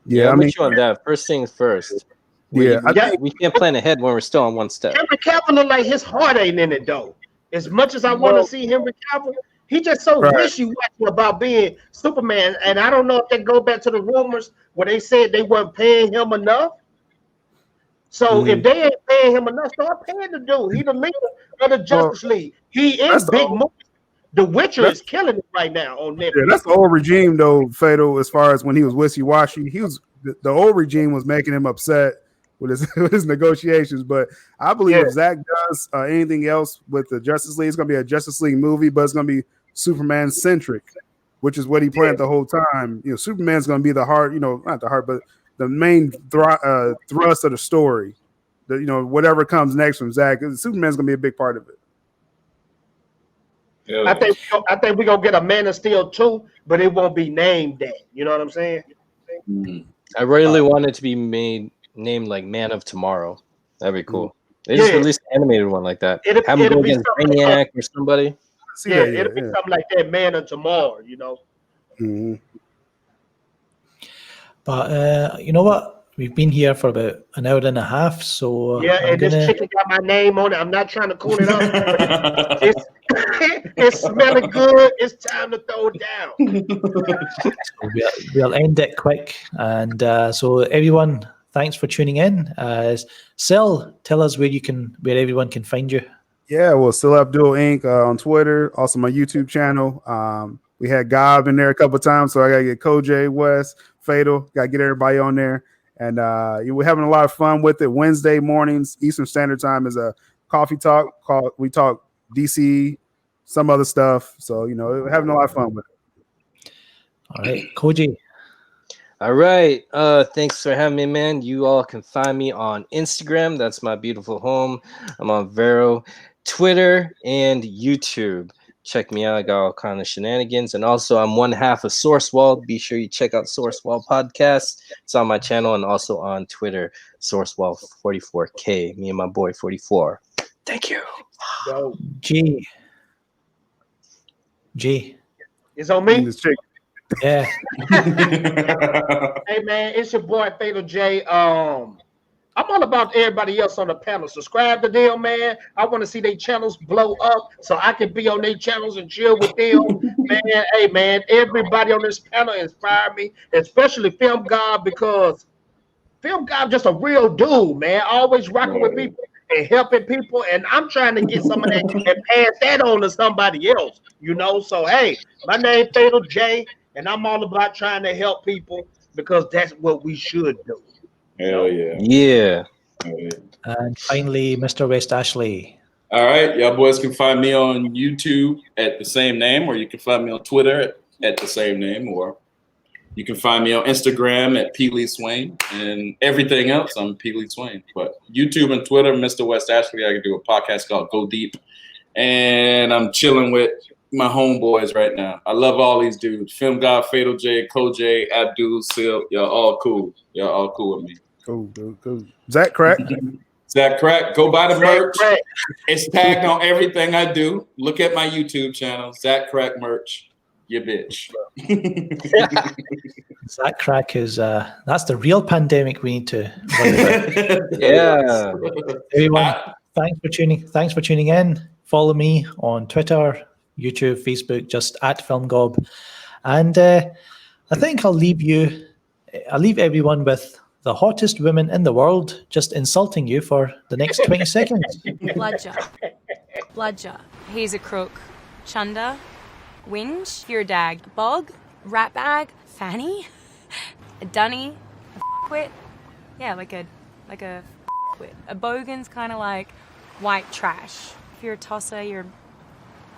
Yeah, I I'm mean, with you on that. First things first. yeah, I think We can't plan ahead when we're still on one step. Henry Cavill look like his heart ain't in it, though. As much as I want to see Henry Cavill, he just so Right. wishy-washy about being Superman. And I don't know if they go back to the rumors where they said they weren't paying him enough. So if they ain't paying him enough, start paying the dude. He the leader of the Justice League. He is that's big. all- The Witcher is killing it right now on Netflix. yeah, that's the old regime though, Fatal. As far as when he was wishy-washy, the old regime was making him upset with his with his negotiations. But I believe if Zach does anything else with the Justice League, it's gonna be a Justice League movie, but it's gonna be Superman centric, which is what he planned the whole time. Superman's gonna be the heart, not the heart, but the main thrust of the story. Whatever comes next from Zach, Superman's gonna be a big part of it. Yeah. I think we're gonna get a Man of Steel 2, but it won't be named that. You know what I'm saying? I really want it to be named like Man of Tomorrow. That'd be cool. They just Yeah. released an animated one like that. It'll Have him go be against something Brainiac or somebody. See Yeah, that, it'll be something like that, Man of Tomorrow, you know. Mhm. But you know what? We've been here for about an hour and a half, so Yeah, I'm and this gonna. chicken got my name on it. I'm not trying to cool it up, but it's it's smelling good. It's time to throw it down. We'll end it quick, and so everyone, thanks for tuning in. Sil, tell us where everyone can find you. Yeah, well, Still Abdul Inc. On Twitter, also my YouTube channel. We had Gob in there a couple of times, so I gotta get CULTJER, West, Fatal, gotta get everybody on there. And we're having a lot of fun with it. Wednesday mornings, Eastern Standard Time, is a coffee talk. We talk DC, some other stuff. So we're having a lot of fun with it. All right, Koji. All right. Thanks for having me, man. You all can find me on Instagram. That's my beautiful home. I'm on Vero, Twitter, and YouTube. Check me out. I got all kind of shenanigans. And also, I'm one half of Sourcewall. Be sure you check out Sourcewall Podcast. It's on my channel and also on Twitter, Sourcewall44K. Me and my boy 44. Thank you. So, G. it's on me. This chick. Yeah. Hey man, it's your boy Fatal J. I'm all about everybody else on the panel. Subscribe to them, man. I want to see their channels blow up so I can be on their channels and chill with them. Man, hey man, everybody on this panel inspired me, especially Film God, because Film God just a real dude, man. Always rocking with people and helping people. And I'm trying to get some of that and pass that on to somebody else, So hey, my name Fatal J, and I'm all about trying to help people because that's what we should do. Hell yeah. Yeah. And finally, Mr. West Ashley. All right, y'all boys can find me on YouTube at the same name, or you can find me on Twitter at the same name, or you can find me on Instagram at Peely Swain, and everything else I'm Peely Swain. But YouTube and Twitter, Mr. West Ashley. I can do a podcast called Go Deep, and I'm chilling with my homeboys right now. I love all these dudes: Film God, Fatal J, CULTJER, Abdul, Sil. Y'all all cool. Y'all all cool with me. Cool. Zach Crack. Zach Crack, go buy the merch. Crack. It's tagged on everything I do. Look at my YouTube channel, Zach Crack merch. You bitch. Zach Crack is that's the real pandemic we need to Yeah. Everyone, thanks for tuning in. Follow me on Twitter, YouTube, Facebook, just at FilmGob. And I think I'll leave everyone with the hottest women in the world just insulting you for the next 20 seconds. Bludger. He's a crook. Chunder. Whinge. You're a dag. Bog. Rat bag. Fanny. A dunny. A fuckwit. Yeah, like a fuckwit. A bogan's kind of like white trash. If you're a tosser, you're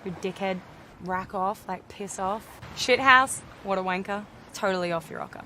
dickhead. Rack off, like piss off. Shithouse. What a wanker. Totally off your rocker.